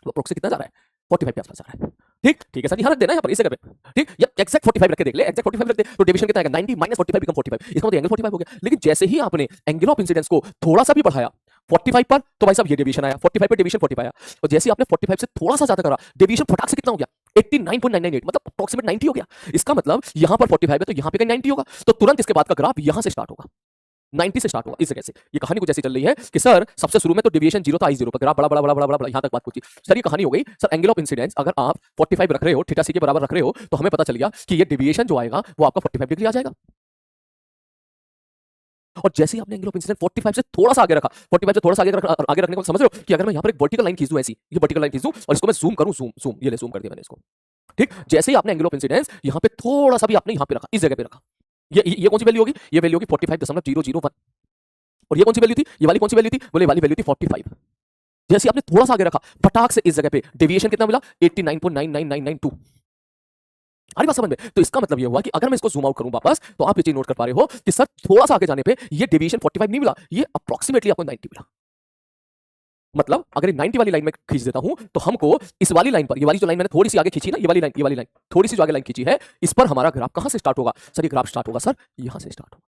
वो अप्रोक्स कितना जा रहा है, 45 के आसपास जा रहा है। ठीक ठीक है सर, ध्यान रख देना यहाँ पर इस जगह पे। ठीक, या एक्जैक्ट 45 रख के देख ले, एक्जैक्ट 45 रख दे तो डेविएशन कितना आएगा, 90 माइनस 45 बिकम 45, इसका मतलब एंगल 45 हो गया। लेकिन जैसे ही आपने एंगल ऑफ इंसिडेंस को थोड़ा सा भी बढ़ाया 45 पर, तो भाई साहब ये डेविएशन आया, 45 पे डेविएशन 45 आया, और जैसे ही आपने 45 से थोड़ा सा ज्यादा करा, डेविएशन फटाक से कितना हो गया, 89.998, मतलब अप्रोक्सीमेट 90 हो गया। इसका मतलब यहां पर 45 है तो यहां पे कहीं 90 होगा, तो तुरंत इसके बाद का ग्राफ यहां से स्टार्ट होगा, 90 से स्टार्ट होगा। इस जगह से ये कहानी कुछ ऐसी चल रही है कि सर सबसे शुरू में तो डेविएशन जीरो था, आई जीरो पर ग्राफ बड़ा बड़ा बड़ा बड़ा बड़ा यहां तक बात पहुंची। सर ये कहानी हो गई, सर एंगल ऑफ इंसिडेंस अगर आप 45 रख रहे हो, थीटा सी के बराबर रख रहे हो, तो हमें पता चल गया कि ये डेविएशन जो आएगा वो आपका 45 डिग्री आ जाएगा। और जैसे ही आपने एंगल ऑफ इंसिडेंस 45 से थोड़ा सा आगे रखा, 45 से थोड़ा सा आगे रखने को समझ रहे हो कि अगर मैं यहां पर एक वर्टिकल लाइन खींच दूं, ऐसी ये वर्टिकल लाइन खींच दूं और इसको मैं जूम करूं, जूम जूम, ये ले जूम कर दिया मैंने इसको। ठीक, जैसे ही आपने एंगल ऑफ इंसिडेंस यहां पे थोड़ा सा भी आपने यहां पे रखा, इस जगह पे रखा, ये कौन सी वैल्यू होगी, ये वैल्यू होगी 45.001। और ये कौन सी वैल्यू थी, ये वाली कौन सी वैल्यू थी, बोले वाली वैल्यू थी 45। जैसे आपने थोड़ा सा आगे रखा, फटाक से इस जगह पे डेविएशन कितना मिला, 89.99992। आ रही बात समझ में? तो इसका मतलब ये हुआ कि अगर मैं इसको जूम आउट करूं वापस, तो आप ये चीज नोट कर पा रहे हो कि सर थोड़ा सा आगे जाने पे ये डेविएशन 45 नहीं मिला, ये अप्रोक्सीमेटली आपको 90 मिला। मतलब अगर 90 वाली लाइन में खींच देता हूं, तो हमको इस वाली लाइन पर, ये वाली जो लाइन मैंने थोड़ी सी आगे खींची ना, ये वाली लाइन थोड़ी सी जो आगे लाइन खींची है, इस पर हमारा ग्राफ कहां से स्टार्ट होगा, सर ये ग्राफ स्टार्ट होगा सर यहां से स्टार्ट होगा।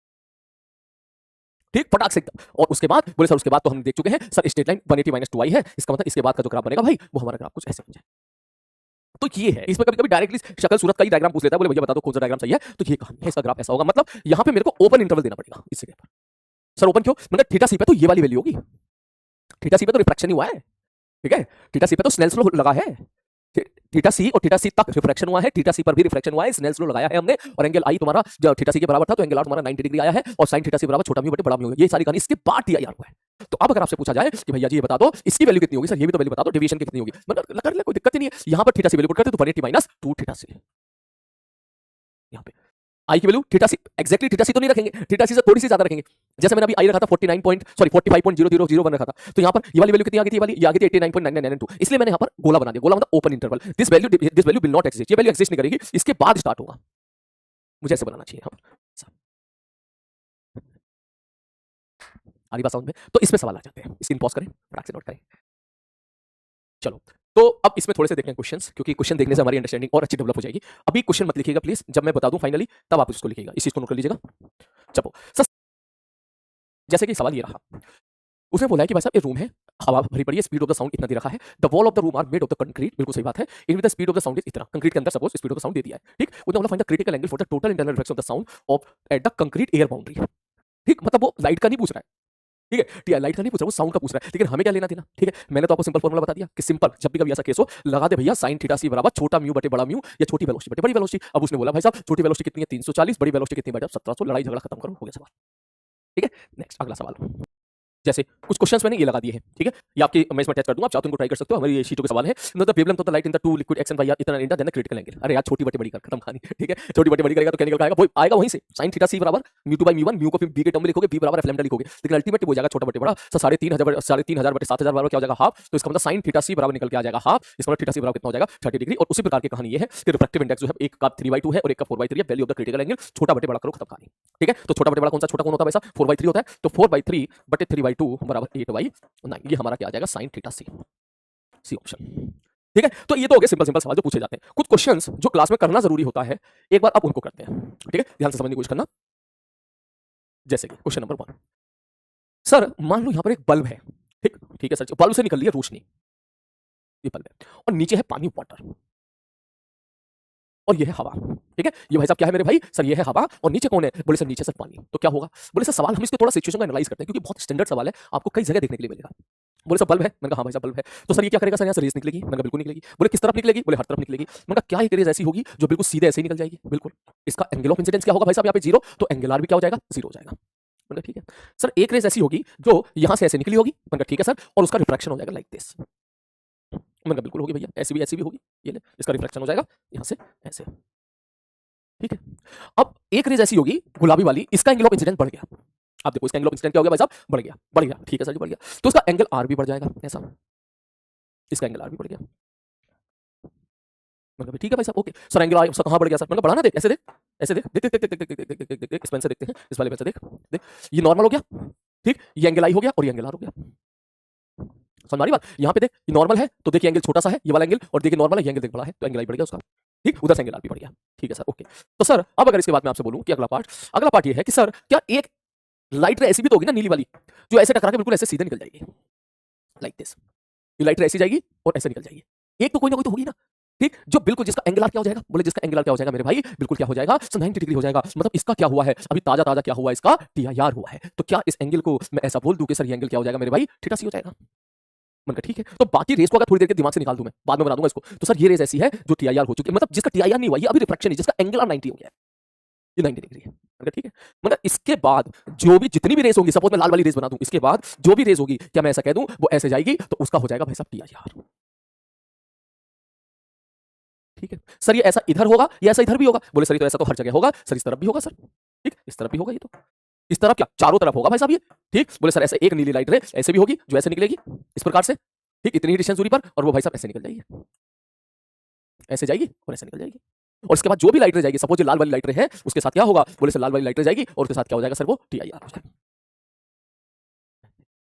ठीक, फटाक से एकदम। और उसके बाद बोले सर उसके बाद तो हम देख चुके हैं sir, straight line 180 minus 2i है, इसका मतलब इसके बाद का जो ग्राफ बनेगा भाई वो हमारा ग्राफ कुछ ऐसे बन जाए। तो ये है, इसमें कभी कभी डायरेक्टली शक्ल सूरत का ही डायग्राम पूछ लेता है, बोले भैया बता दो कौन सा डायग्राम सही है, तो ये कहानी है, इसका ग्राफ ऐसा होगा। मतलब यहां पे मेरे को ओपन इंटरवल देना पड़ेगा इस जगह पर। सर ओपन क्यों, मतलब थीटा सी पे तो ये वाली वैल्यू होगी, थीटा सी पे तो रिफ्रैक्शन ही हुआ है, ठीक है, थीटा सी पे तो स्नेल्स लॉ लगा है, थीटा सी और थीटा सी तक रिफ्रैक्शन हुआ है, थीटा सी पर भी रिफ्रैक्शन हुआ है, स्नेल्स लॉ लगाया है हमने, और एंगल आई तुम्हारा जब थीटा सी के बराबर था तो एंगल आर तुम्हारा 90 डिग्री आया है, और साइन थीटा सी बराबर छोटा म्यू बटे बड़ा म्यू, ये सारी कहानी इसके बाद टी आई आर हुआ है। तो अब अगर आपसे पूछा जाए कि भैया जी ये बता दो इसकी वैल्यू कितनी होगी, सर ये भी तो वैल्यू बता दो, डेविएशन कितनी होगी, मतलब कर ले, कोई दिक्कत ही नहीं है। यहां पर थीटा सी वैल्यू पुट करते तो 180 माइनस 2 थीटा सी, यहां पे आई की वैल्यू थीटा सी, एक्जैक्टली थीटा सी तो नहीं रखेंगे, थीटा सी से थोड़ी सी ज्यादा रखेंगे। जैसे मैंने अभी आई रखा था 45.0001 रखा था, तो यहां पर ये वाली वैल्यू कितनी आ गई थी, ये आ गई थी 89.9992, इसलिए मैंने यहां पर गोला बना दिया, गोला मतलब open interval, this value will not exist, ये वैल्यू एग्जिस्ट नहीं करेगी, इसके बाद स्टार्ट होगा, मुझे ऐसे बनाना चाहिए। आ रही बात समझ में? तो इसमें सवाल आ जाते हैं, स्क्रीन पॉज करें, फटाक से नोट करें। चलो, तो अब इसमें थोड़े से देखें क्वेश्चंस, क्योंकि क्वेश्चन देखने से हमारी अंडरस्टैंडिंग और अच्छी डेवलप हो जाएगी। अभी क्वेश्चन मत लिखिएगा प्लीज, जब मैं बता दूं फाइनली तब आप इसको लिखिएगा, इस चीज को नोट कर लीजिएगा। चलो सर, जैसे कि सवाल ये रहा, उसने बोला है कि भाई साहब ये रूम है, हवा भरी पड़ी है, स्पीड ऑफ द साउंड इतना दे रखा है, the wall of the room are made of the concrete, बिल्कुल सही बात है, in with the speed of the sound is इतना, कंक्रीट के अंदर suppose speed of the sound दे दिया है, ठीक, उन्होंने बोला find the critical angle for the total internal reflection of the sound of at the concrete air boundary. ठीक, मतलब वो लाइट का नहीं पूछ रहा है, ठीक है, लाइट का नहीं पूछ रहा, वो साउंड का पूछ रहा है, लेकिन हमें क्या लेना देना, ठीक है, मैंने तो आपको सिंपल फॉर्मूला बता दिया कि सिंपल जब भी कभी ऐसा केस हो लगा दे भैया साइन थीटा सी बराबर छोटा म्यू बटे बड़ा म्यू, या छोटी वेलोसिटी बटे बड़ी वेलोसिटी। अब उसने बोला भाई साहब छोटी वेलोसिटी कितनी है 340, बड़ी वेलोसिटी कितनी है 1700, लड़ाई झगड़ा खत्म करो, हो गया सवाल। ठीक है, नेक्स्ट अगला सवाल, जैसे कुछ क्वेश्चंस मैंने ये लगा दिए हैं, ठीक है, ये आपकी मैं इसमें अटैच कर दूंगा, आप चाहो तो इनको ट्राई कर सकते हो। हमारी ये शीटों के सवाल है, know the wavelength of the light in the two liquid X and Y are इतना इंटर देन क्रिटिकल एंगल। अरे यार छोटी बटे बड़ी कर, खत्म कहानी, ठीक है, छोटी बटे बड़ी करेगा तो क्या निकल आएगा, वो आएगा वहीं से, sin थीटा c बराबर mu two by mu one, mu को फिर b के टर्म में लिखोगे, b बराबर f लैम्डा लिखोगे, लेकिन अल्टीमेटली हो जाएगा छोटा बटे बड़ा, सर 3500 बटे 7000 बराबर क्या हो जाएगा हाफ, तो इसका मतलब sin थीटा c बराबर निकल के आ जाएगा हाफ, इसका मतलब थीटा c बराबर कितना हो जाएगा 30 डिग्री। और उसी प्रकार की कहानी ये है कि रिफ्रैक्टिव इंडेक्स जो है एक का 3/2 है और एक का 4/3 है, value of the critical angle छोटा बटे बड़ा करो, खत्म कहानी, ठीक है। तो छोटा बटे बड़ा कौन सा, छोटा कौन होता है वैसा 4/3 होता है, तो 4/3 बटे 3/2 बराबर 8/9, ये हमारा क्या आ जाएगा sin theta c, C option, ठीक है। तो ये तो हो गए सिंपल सिंपल सवाल जो पूछे जाते हैं। कुछ क्वेश्चंस जो क्लास में करना जरूरी होता है, एक बार आप उनको करते हैं, ठीक है, ध्यान से समझने की कोशिश करना। जैसे कि क्वेश्चन नंबर 1, सर मान लो यहां पर एक बल्ब है, ठीक ठीक है सर, बल्ब से निकल रही है रोशनी, ये बल्ब है, और नीचे है पानी, वाटर, और ये है हवा। ठीक है, ये भाई साहब क्या है मेरे भाई? सर ये है हवा, और नीचे कौन है? बोले सर नीचे सर पानी। तो क्या होगा? बोले सर सवाल हम इसको थोड़ा सिचुएशन को एनालाइज करते हैं, क्योंकि बहुत स्टैंडर्ड सवाल है, आपको कई जगह देखने के लिए मिलेगा। बोले सर बल्ब है, मैंने कहा हाँ भाई साहब बल्ब है। तो सर ये क्या करेगा? सर यहाँ से रेस निकलेगी। मैंने कहा बिल्कुल निकलेगी। बोले किस तरफ निकलेगी? बोले हर तरफ निकलेगी। मैंने कहा क्या एक रेस ऐसी होगी जो बिल्कुल सीधे ऐसे ही निकल जाएगी? बिल्कुल। इसका एंगल ऑफ इंसिडेंस क्या होगा भाई साहब? यहाँ पे जीरो, तो एंगल आर भी क्या हो जाएगा? जीरो हो जाएगा। मैंने कहा ठीक है सर, एक रेस ऐसी होगी जो यहाँ से ऐसे निकली होगी। मैंने कहा ठीक है सर, और उसका रिफ्रैक्शन हो जाएगा लाइक दिस। मैंने कहा बिल्कुल होगी भैया, ऐसी भी होगी। ये ले, इसका रिफ्रैक्शन हो जाएगा यहाँ से ऐसे। ठीक है, अब एक रेज ऐसी होगी गुलाबी वाली, इसका एंगल ऑफ इंसिडेंस बढ़ गया। आप देखो इसका एंगल ऑफ इंसिडेंस क्या हो गया भाई साहब? बढ़ गया, बढ़ गया। ठीक है सर जी, बढ़ गया। तो इसका एंगल आर भी बढ़ जाएगा ऐसा, इसका एंगल आर भी बढ़ गया। मतलब ठीक है भाई साहब, ओके सर एंगल आर कहां बढ़ गया सर? मतलब बढ़ाना, देख ऐसे देख, ऐसे देख देख देख देख देख देख देख देख देख देख, इस पेन से देखते हैं, इस वाले पेन से देख देख, ये नॉर्मल हो गया। ठीक, ये एंगल आई हो गया और ये एंगल आर हो गया। समझ रही बात? यहाँ पे देख ये नॉर्मल है तो देखिए एंगल छोटा सा है ये वाला एंगल, और देखिए नॉर्मल है ये एंगल देख बड़ा है, तो एंगल आई बढ़ गया उसका। ठीक, उधर से एंगल आर भी बढ़ गया। ठीक है सर, ओके। तो सर अब अगर इसके बाद मैं आपसे बोलूं कि अगला पार्ट ये है कि सर क्या एक लाइट रे ऐसी भी तो होगी ना नीली वाली, जो ऐसे टकरा के बिल्कुल ऐसे सीधे निकल जाएगी लाइक दिस। ये लाइट रे ऐसी जाएगी और ऐसे निकल जाएगी। एक तो कोई ना कोई तो होगी ना। ठीक, जो बिल्कुल जिसका एंगल आर क्या हो जाएगा? बोले जिसका एंगल आर क्या हो जाएगा मेरे भाई? बिल्कुल क्या हो जाएगा? 90 डिग्री हो जाएगा। मतलब इसका क्या हुआ है अभी? ताजा ताजा क्या हुआ? इसका टीआईआर हुआ है। तो क्या इस एंगल को मैं ऐसा बोल दूं कि सर ये एंगल क्या हो जाएगा मेरे भाई? थीटा सी हो जाएगा। मैंने कहा ठीक है, तो बाकी रेस को अगर थोड़ी देर के दिमाग से निकाल दूं, मैं बाद में बना दूंगा इसको। तो सर ये रेस ऐसी है जो टीआईआर हो चुकी है, मतलब जिसका टीआईआर नहीं हुआ, ये अभी रिफ्रैक्शन है, जिसका एंगल आर 90 हो गया है, ये 90 डिग्री है। मैंने कहा ठीक है, मतलब इसके बाद जो भी जितनी भी रेस होगी, सपोज मैं लाल वाली रेस बना दूं, इसके बाद जो भी रेस होगी, क्या मैं ऐसा कह दूं वो ऐसे जाएगी, तो उसका हो जाएगा भाई साहब टीआईआर। ठीक है सर, ये ऐसा इधर होगा या ऐसा इधर भी होगा? बोले सर ये तो ऐसा तो हर जगह होगा सर, इस तरफ भी होगा सर। ठीक, इस तरफ भी होगा, ये तो इस तरफ क्या चारों तरफ होगा भाई साहब ये। ठीक, बोले सर ऐसे एक नीली लाइट रे ऐसे भी होगी जो ऐसे निकलेगी इस प्रकार से। ठीक, इतनी ही डिस्टेंस दूरी पर, और वो भाई साहब ऐसे निकल जाएगी, ऐसे जाएगी और ऐसे निकल जाएगी। और इसके बाद जो भी लाइट रे जाएगी, सपोज लाल वाली लाइट रे है, उसके साथ क्या होगा? बोले सर लाल वाली लाइट रे जाएगी और उसके साथ क्या हो जाएगा सर? वो टीआईआर हो जाएगा।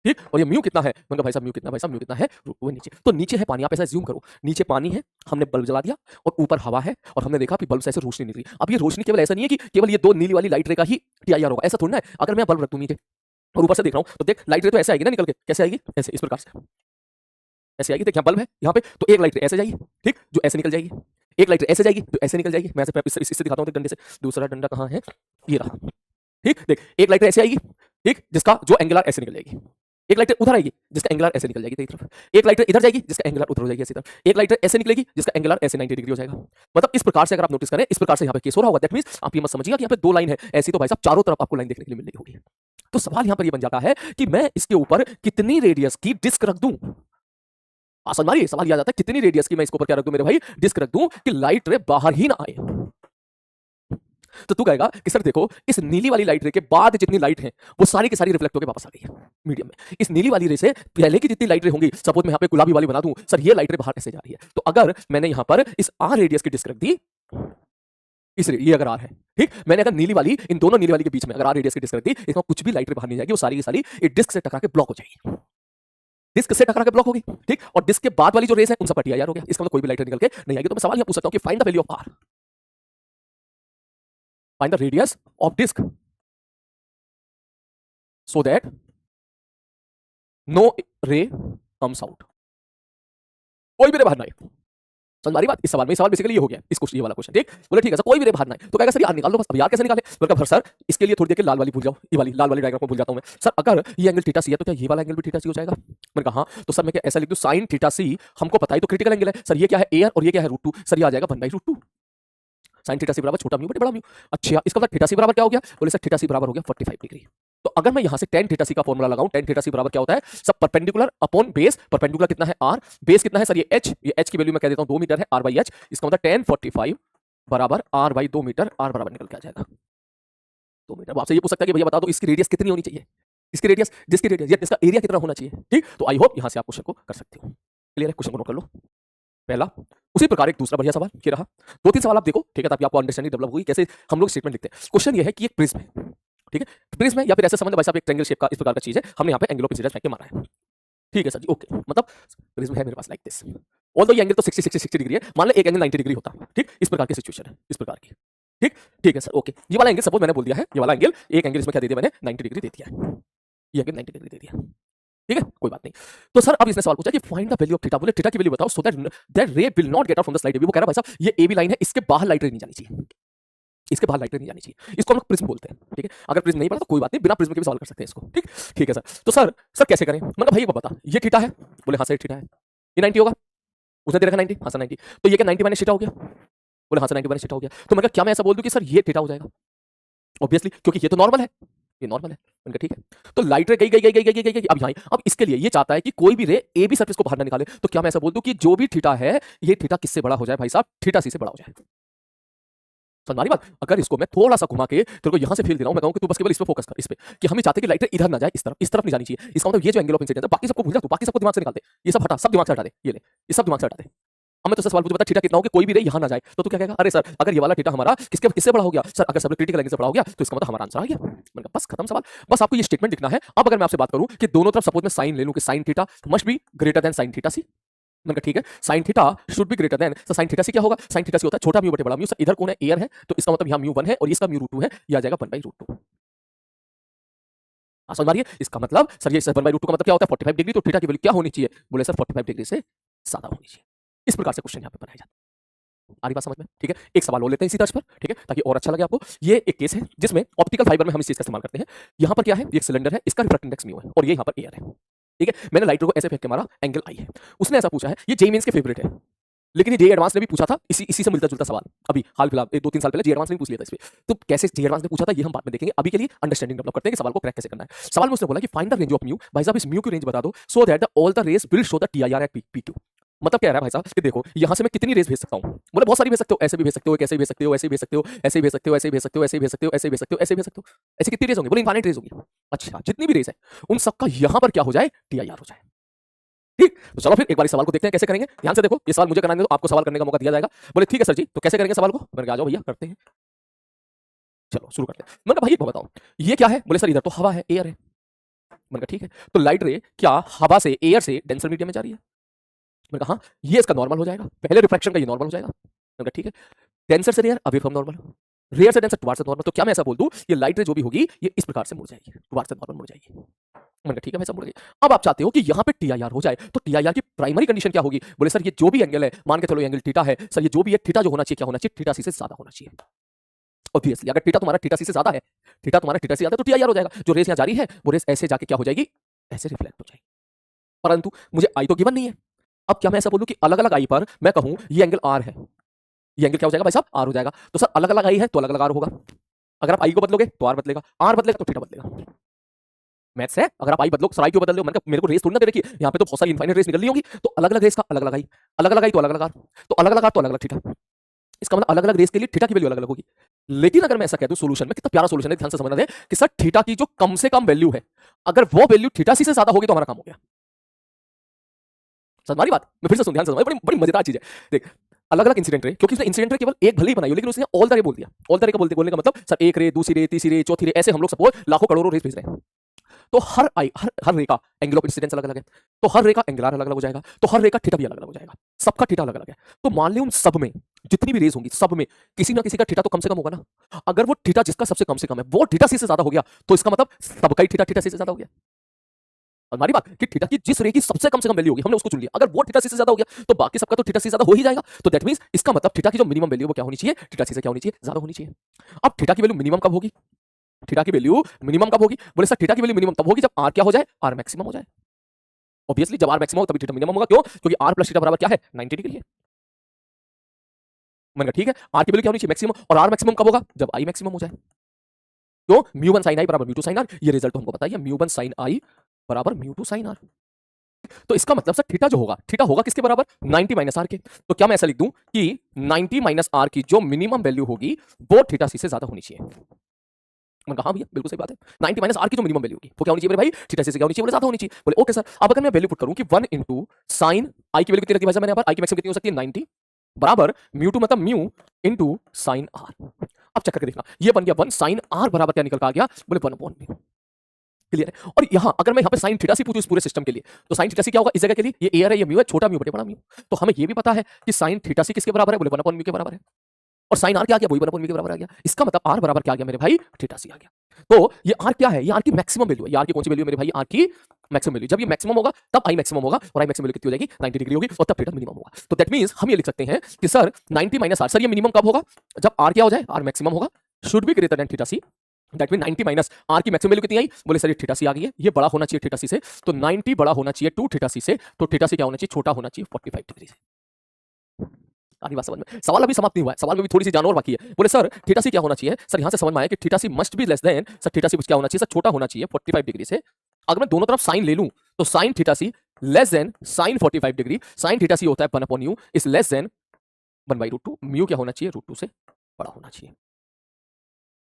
ठीक, और ये म्यू कितना है? मैंने कहा भाई साहब म्यू कितना? भाई साहब म्यू कितना है? वो नीचे, तो नीचे है पानी। आप ऐसा ज़ूम करो, नीचे पानी है, हमने बल्ब जला दिया, और ऊपर हवा है, और हमने देखा कि बल्ब से ऐसे रोशनी निकली। अब ये रोशनी केवल ऐसा नहीं है कि केवल ये दो नीली वाली लाइट रे का ही टीआईआर होगा, ऐसा थोड़ा है। अगर मैं बल्ब रख दूं नीचे और ऊपर से देख रहा हूं, तो देख लाइट रे तो ऐसे आएगी ना निकल के, कैसे आएगी? ऐसे, इस प्रकार से ऐसे आएगी। देख यहाँ बल्ब है यहाँ पे, तो एक लाइट रे ऐसे जाएगी, ठीक, जो ऐसे निकल जाएगी। एक लाइट रे ऐसे जाएगी तो ऐसे निकल जाएगी। मैं इससे दिखाता हूँ डंडे से। दूसरा डंडा कहाँ है? ये रहा। ठीक, देख एक लाइट रे ऐसे आएगी, ठीक, जिसका जो एंगल आर ऐसे निकल जाएगी। एक लाइट उधर आएगी जिसका एंगल आर ऐसे निकल जाएगी तेरी तरफ। एक लाइट इधर जाएगी जिसका एंगल आर उधर हो जाएगी ऐसी तरफ। एक लाइट ऐसे निकलेगी जिसका एंगल आर ऐसे 90 डिग्री हो जाएगा। मतलब इस प्रकार से अगर आप नोटिस करें, इस प्रकार से यहाँ पे केस हो रहा होगा। दैट मींस आप ये मत समझिएगा कि यहाँ पे दो लाइन है ऐसी, तो भाई साहब चारों तरफ आपको लाइन देखने के लिए मिल रही होगी। तो सवाल यहाँ पर ये बन जाता है कि मैं इसके ऊपर कितनी रेडियस की डिस्क रख दूं। समझ मारिए, सवाल ये आ जाता है कितनी रेडियस की मैं इसके ऊपर क्या रख दूं मेरे भाई? डिस्क रख दूं कि लाइट रे बाहर ही ना आए। तो तू कहेगा कि सर देखो इस नीली वाली लाइट रे के बाद जितनी लाइट है वो सारी की सारी रिफ्लेक्ट होकर वापस आ गई है मीडियम में। इस नीली वाली रे से पहले की जितनी लाइट रे होंगी, सपोज मैं यहाँ पे गुलाबी वाली बना दूं, सर ये लाइट रे बाहर ऐसे जा रही है। तो अगर मैंने यहाँ पर इस आर रेडियस की डिस्क रख दी, इसलिए ये अगर आर है, ठीक, मैंने अगर नीली वाली, इन दोनों नीली वाली के बीच में अगर आर रेडियस की डिस्क रख दी, इसमें कुछ भी लाइट रे बाहर नहीं जाएगी, वो सारी की सारी एक डिस्क से टकरा के ब्लॉक हो जाएगी। डिस्क से टकरा के ब्लॉक होगी, ठीक, और डिस्क के बाद वाली जो रेस है उन सब पर टीआईआर हो गया। इसका मतलब कोई भी लाइट निकल के नहीं आएगी। तो मैं सवाल यह पूछ सकता हूं कि find the value of R, find the radius of disc so that no ray comes out, कोई भी रे बाहर ना आए। समझ मारी बात? इस सवाल में, सवाल बेसिकली ये हो गया, इस क्वेश्चन ये वाला क्वेश्चन, ठीक, बोले ठीक है सर कोई भी रे बाहर ना आए। तो कहेगा सर यार निकाल लो बस। अब यार कैसे निकाले? बोलकर सर इसके लिए थोड़ी देर के लाल वाली भूल जाओ, ये वाली लाल वाली डायग्राम को भूल जाता हूं मैं। सर अगर ये एंगल थीटा सी है तो क्या ये वाला एंगल भी थीटा सी हो जाएगा? मैंने कहा हाँ। तो सर मैं क्या ऐसा लिख दूं sin थीटा सी, हमको पता है तो क्रिटिकल एंगल है। सर ये क्या है? a और ये क्या है? √2। सर ये आ जाएगा 1/√2। sin थीटा सी बराबर छोटा म्यू बटे बड़ा म्यू। अच्छा इसका मतलब थीटा सी बराबर क्या हो गया? बोले सर थीटा सी बराबर हो गया 45 डिग्री। तो अगर मैं यहां से tan थीटा सी का फॉर्मूला लगाऊं, tan थीटा सी बराबर क्या होता है? सब परपेंडिकुलर अपॉन बेस। परपेंडिकुलर कितना है? r। बेस कितना है सर? ये h। ये h की वैल्यू मैं कह देता हूं 2 मीटर है, r/h। इसका मतलब tan 45 बराबर r/2 मीटर। r बराबर निकल के आ जाएगा 2 मीटर। आपसे ये पूछ सकता है कि भैया बता दो इसकी रेडियस कितनी होनी चाहिए? इसकी रेडियस, जिसकी रेडियस या इसका एरिया कितना होना चाहिए? ठीक, तो आई होप यहां से आप क्वेश्चन को कर सकते हो। क्लियर है? क्वेश्चन को नोट कर लो पहला। उसी प्रकार एक दूसरा बढ़िया सवाल ये रहा। 2-3 सवाल आप देखो, ठीक है, ताकि आपको अंडरस्टैंडिंग डेवलप होगी कैसे हम लोग स्टेटमेंट लिखते हैं। क्वेश्चन ये है कि एक प्रिज्म है, ठीक है, प्रिज्म है या फिर ऐसे समझ लो भाई साहब एक ट्रायंगल शेप का इस प्रकार का चीज है, हमने यहाँ पे एंगल ऑफ इंसिडेंस फेंक के मारा है। ठीक है सर जी, ओके, मतलब प्रिज्म है मेरे पास लाइक दिस। ऑल्दो ये एंगल तो 60 डिग्री है, मान ले एक एंगल 90 डिग्री होता, ठीक, इस प्रकार की सिचुएशन है, इस प्रकार की, ठीक, ठीक है सर, ओके। ये वाला एंगल सपोज मैंने बोल दिया है, ये वाला एंगल, एक एंगल इसमें क्या दे दिया मैंने? 90 डिग्री दे दिया है, ये एंगल 90 डिग्री दे दिया। ठीक है, कोई बात नहीं। तो सर अब इसने सवाल पूछा कि find the value of theta, बोले थीटा की वैल्यू बताओ so that that ray will not get out from the slide AB. वो कह रहा है भाई साहब ये एबी लाइन है, इसके बाहर लाइट रे नहीं जानी चाहिए, इसके बाहर लाइट रे नहीं जानी चाहिए। इसको हम लोग प्रिज्म बोलते हैं, ठीक है। अगर प्रिज्म नहीं पड़ा तो कोई बात नहीं, बिना प्रिज्म के भी सॉल्व कर सकते हैं इसको, ठीक। ठीक है सर। तो सर कैसे करें? मैंने कहा भाई ये बता, ये थीटा है, बोले हाँ सर थीटा है, ये 90 होगा, उसने दे रखा 90, हाँ सर 90, तो ये क्या 90 माइनस थीटा हो गया? बोले हाँ सर 90 माइनस थीटा हो गया। तो मैं कहा क्या मैं ऐसा बोल दूं कि सर ये थीटा हो जाएगा? ऑब्वियसली, क्योंकि ये तो नॉर्मल है, ये नॉर्मल है। मैंने कहा ठीक है। तो लाइट रे गई अब यहाँ, अब इसके लिए ये चाहता है कि कोई भी रे ए बी सरफेस को बाहर ना निकाले, तो क्या मैं ऐसा बोल दूं कि जो भी थीटा है, ये थीटा किससे बड़ा हो जाए भाई साहब? थीटा सी से बड़ा हो जाए। समझ बात? अगर इसको मैं थोड़ा सा घुमा के तेरे को यहां से फील दे रहा हूं, मैं कहूं कि तू बस केवल इस पे फोकस कर, इस पे, कि हम चाहते हैं कि लाइट इधर ना जाए, इस तरफ नहीं जानी चाहिए। इसका मतलब ये जो एंगल ऑफ इंसिडेंस है, बाकी सबको भूल जा तू, बाकी सबको दिमाग से निकाल दे, ये सब हटा, सब दिमाग से हटा दे, ये ले, ये सब दिमाग से हटा दे। अब मैं तुझसे सवाल पूछूं, बता थीटा कितना हो कि कोई भी रे यहां ना जाए, तो तू क्या कहेगा? अरे सर अगर ये वाला थीटा हमारा किससे बड़ा हो गया सर? अगर सब क्रिटिकल एंगल से बड़ा हो गया तो इसका मतलब हमारा आंसर आ गया। मैंने कहा बस खत्म सवाल, बस आपको ये स्टेटमेंट लिखना है। अब अगर मैं आपसे बात करूं कि दोनों तरफ सपोज मैं साइन ले लूं कि sine theta must be greater than sine theta c, मैंने कहा ठीक है, sine theta should be greater than, तो साइन थीटा सी क्या होगा? साइन थीटा सी होता है छोटा म्यू बटे बड़ा म्यू। सर इधर कौन है? एयर है, तो इसका मतलब यहां म्यू 1 है और इसका म्यू रूट 2 है, ये आ जाएगा 1/√2। समझ मारिए, इसका मतलब सर ये 1/√2 का मतलब क्या होता है? 45 डिग्री। तो थीटा की वैल्यू क्या होनी चाहिए? बोले सर 45 डिग्री से ज्यादा होनी चाहिए। इस प्रकार से क्वेश्चन यहां पे बनाया जाता है। आ रही बात समझ में? ठीक है, एक सवाल और लेते हैं इसी तर्ज पर, ठीक है, ताकि और अच्छा लगे आपको। ये एक केस है जिसमें ऑप्टिकल फाइबर में हम इस चीज का इस्तेमाल करते हैं। यहां पर क्या है? ये एक सिलेंडर है, इसका रिफ्रैक्टिव इंडेक्स म्यू है और ये यहां पर एयर है, ठीक है। मैंने लाइटर को ऐसे फेंक के मारा, एंगल आई है। उसने ऐसा पूछा है, ये जेई मेंस के फेवरेट है, लेकिन ये जे एडवांस ने भी पूछा था इसी से मिलता जुलता सवाल, अभी हाल फिलहाल 2-3 साल पहले जे एडवांस ने भी पूछ लिया था इस पे। तो कैसे जे एडवांस ने पूछा था ये हम बाद में देखेंगे, अभी के लिए अंडरस्टैंडिंग डेवलप करते हैं कि सवाल को क्रैक कैसे करना है। सवाल में उसने बोला कि find the range of mu, भाई साहब इस म्यू की रेंज बता दो so that the all the rays will show the TIR at पी2। मतलब क्या है भाई साहब कि देखो यहां से मैं कितनी रेस भेज सकता हूं? बोले बहुत सारी भेज सकते हो, ऐसे भी भेज सकते हो, कैसे भी भेज सकते हो, ऐसे भी भेज सकते हो, ऐसे भी भेज सकते हो, ऐसे भी भेज सकते हो, ऐसे भी भेज सकते हो, ऐसे भी भेज सकते हो, ऐसे भी भेज सकते हो। ऐसे कितनी रेस होंगी? बोले इनफाइनाइट रेस होंगी। अच्छा, जितनी भी रेस है उन सबका यहां पर क्या हो जाए? टीआईआर हो जाए, ठीक। तो चलो फिर एक बार इस सवाल को देखते हैं कैसे करेंगे। ध्यान से देखो, ये सवाल मुझे कराने दो, आपको सवाल करने का मौका दिया जाएगा। बोले ठीक है सर जी, तो कैसे करेंगे सवाल को? मैंने कहा आ जाओ भैया करते हैं, चलो शुरू करते हैं। मैंने कहा भाई बताओ ये क्या है? बोले सर इधर तो हवा है, एयर है। मैंने कहा ठीक है, तो लाइट रे क्या हवा से, एयर से डेंसर मीडियम में जा रही है? मैंने कहा हाँ, ये इसका नॉर्मल हो जाएगा, पहले रिफ्रैक्शन का ये नॉर्मल हो जाएगा। मैंने कहा ठीक है, डेंसर से rare away from normal, rare से डेंसर टुवार्ड्स द नॉर्मल। तो क्या मैं ऐसा बोल दूं ये लाइट रे जो भी होगी ये इस प्रकार से मुड़ जाएगी, टुवार्ड्स द नॉर्मल मुड़ जाएगी। मैंने कहा ठीक है भाई सब मुड़ गई। अब आप चाहते हो कि यहां पे टीआईआर हो जाए, तो टीआईआर की प्राइमरी कंडीशन क्या होगी? बोले सर ये जो भी एंगल है, मान के चलो एंगल थीटा है, सर ये जो भी है थीटा जो होना चाहिए क्या होना चाहिए? थीटा सी से ज्यादा होना चाहिए। ऑब्वियसली अगर थीटा तुम्हारा थीटा सी से ज्यादा है, थीटा तुम्हारा थीटा से ज्यादा तो टीआईआर हो जाएगा। जो रेस यहां जा रही है वो रेस ऐसे जाके क्या हो जाएगी? ऐसे रिफ्लेक्ट हो जाएगी। परंतु मुझे आई तो गिवन नहीं है। अब क्या मैं ऐसा बोलूं कि अलग अलग आई पर मैं कहूं ये एंगल आर है, ये एंगल क्या हो जाएगा भाई साहब? आर हो जाएगा। तो सर अलग अलग आई है तो अलग अलग आर होगा। अगर आप आई को बदलोगे तो आर बदलेगा, आर बदलेगा तो थीटा बदलेगा। मैथ्स है, अगर आप आई बदलो सर आई क्यों बदल लो? मैंने कहा मेरे को रेस थोड़ी ना दे रखी है, यहाँ पे तो बहुत सारी इनफाइनाइट रेस निकलनी होगी, तो अलग अलग रेस का अलग अलग आई, अलग अलग आई तो अलग अलग आर, तो अलग अलग आर तो अलग अलग थीटा। इसका मतलब अलग अलग रेस के लिए थीटा की वैल्यू अलग अलग होगी। लेकिन अगर मैं ऐसा कह दूं सोल्यूशन में, कितना प्यारा सोल्यूशन है, ध्यान से समझना दे कि सर थीटा की जो कम से कम वैल्यू है, अगर वो वैल्यू थीटा सी से ज्यादा होगी तो हमारा काम हो गया। समझ मारी बात? मैं फिर से सुन, ध्यान से समझ, बड़ी बड़ी मजेदार चीज है। देख अलग अलग इंसिडेंट रे, क्योंकि उसने इंसिडेंट रे केवल एक भले ही बनाई हो, लेकिन उसने ऑल द रे बोल दिया। ऑल द रे का बोलने का मतलब सर एक रे, दूसरी रे, तीसरी रे, चौथी रे, ऐसे हम लोग सपोज लाखों करोड़ों रेस भेज रहे हैं। तो हर रे का एंगल ऑफ इंसिडेंस अलग अलग है, तो हर रे का एंगुलर अलग अलग हो जाएगा, तो हर रे का थीटा भी अलग अलग हो जाएगा, सबका थीटा अलग अलग है। तो मान ले उन सब में जितनी भी रेस होंगी, सब में किसी ना किसी का थीटा तो कम से कम होगा ना। अगर वो थीटा जिसका सबसे कम से कम है वो थीटा सी से ज्यादा हो गया, तो इसका मतलब सबका ही थीटा थीटा सी से ज्यादा हो गया। हमारी बात कि थीटा की जिस रे की सबसे कम से कम वैल्यू होगी हमने उसको चुन लिया, अगर वो थीटा सी से ज्यादा हो गया तो बाकी सबका तो थीटा सी से ज्यादा हो ही जाएगा। तो दैट मींस इसका मतलब थीटा की जो मिनिमम वैल्यू वो क्या होनी चाहिए? थीटा सी से क्या होनी चाहिए? ज्यादा होनी चाहिए। अब थीटा की वैल्यू मिनिमम कब होगी? थीटा की वैल्यू मिनिमम कब होगी? बोले सर थीटा की वैल्यू मिनिमम तब होगी जब आर क्या हो जाए? आर मैक्सिमम हो जाए। ऑब्वियसली जब आर मैक्सिमम हो तभी थीटा मिनिमम होगा। क्यों? क्योंकि आर प्लस थीटा बराबर क्या है? 90 डिग्री है। मैंने कहा ठीक है, आर की वैल्यू क्या होनी चाहिए? मैक्सिमम। और आर मैक्सिमम कब होगा? जब आई मैक्सिमम हो जाए। तो म्यू 1 sin i बराबर म्यू 2 sin r, ये रिजल्ट तो हमको पता ही है, म्यू 1 sin i बराबर म्यू 2 sin r। तो इसका मतलब सर थीटा जो होगा, थीटा होगा किसके बराबर? 90 माइनस आर के। तो क्या मैं ऐसा लिख दूं कि 90 माइनस आर की जो मिनिमम वैल्यू होगी वो थीटा सी से ज्यादा होनी चाहिए? मैंने कहा हाँ भैया बिल्कुल सही बात है, 90 माइनस आर की जो मिनिमम वैल्यू होगी वो क्या होनी चाहिए मेरे भाई? थीटा सी से क्या होनी चाहिए? बोले ज्यादा होनी चाहिए। बोले ओके सर, अब अगर मैं वैल्यू पुट करूं कि 1 इंटू साइन आई की वैल्यू कितनी रखी भाई साहब मैंने यहाँ पर? आई की मैक्सिमम कितनी हो सकती है? 90 बराबर म्यू 2 मतलब म्यू इंटू साइन आर। अब चेक करके देखना, ये बन गया 1 साइन आर बराबर क्या निकल कर आ गया? बोले 1 अपॉन म्यू। क्लियर है? और यहां अगर मैं यहां पे साइन थीटा सी पूछूं इस पूरे सिस्टम के लिए, तो साइन थीटा सी क्या होगा इस जगह के लिए? ये एयर है, ये म्यू है, छोटा म्यू बटे बड़ा म्यू। तो हमें ये भी पता है कि साइन थीटा सी किसके बराबर है? बोले 1 अपॉन म्यू के बराबर है। और साइन आर क्या आ गया, वही 1 अपॉन म्यू के बराबर आ गया। इसका मतलब आर बराबर क्या आ गया मेरे भाई, थीटा सी आ गया। तो ये आर क्या है, ये आर की मैक्सिमम वैल्यू है। ये आर की कौन सी वैल्यू है मेरे भाई, आर की मैक्सिमम वैल्यू। जब ये मैक्सिमम होगा तब आई मैक्सिमम होगा, और आई मैक्सिमम वैल्यू कितनी हो जाएगी, 90 डिग्री होगी, और तब थीटा मिनिमम होगा। तो दैट मींस हम ये लिख सकते हैं कि सर 90 माइनस आर, सर ये मिनिमम कब होगा, जब आर क्या हो जाए, आर मैक्सिमम होगा, should be greater than theta C. That mean 90 minus R की मैक्सिमम वैल्यू कितनी आई, बोले सर ये थीटा सी आ गई है, ये बड़ा होना चाहिए थीटा सी से, तो 90 बड़ा होना चाहिए टू थीटा सी से, तो थीटा सी क्या होना चाहिए, छोटा होना चाहिए 45 डिग्री से। आधी बात समझ में, सवाल अभी समाप्त नहीं हुआ है, सवाल में भी थोड़ी सी जान और बाकी है। बोले सर थीटा सी क्या होना चाहिए, सर यहां से समझ में आया कि theta c must be less than, sir theta c क्या होना चाहिए, सर छोटा होना चाहिए 45 डिग्री से। अगर मैं दोनों तरफ साइन ले लूं तो sine theta c less than sine 45 degree, sine theta c होता है 1 upon u is less than 1/√2, mu क्या होना चाहिए, √2 से बड़ा होना चाहिए।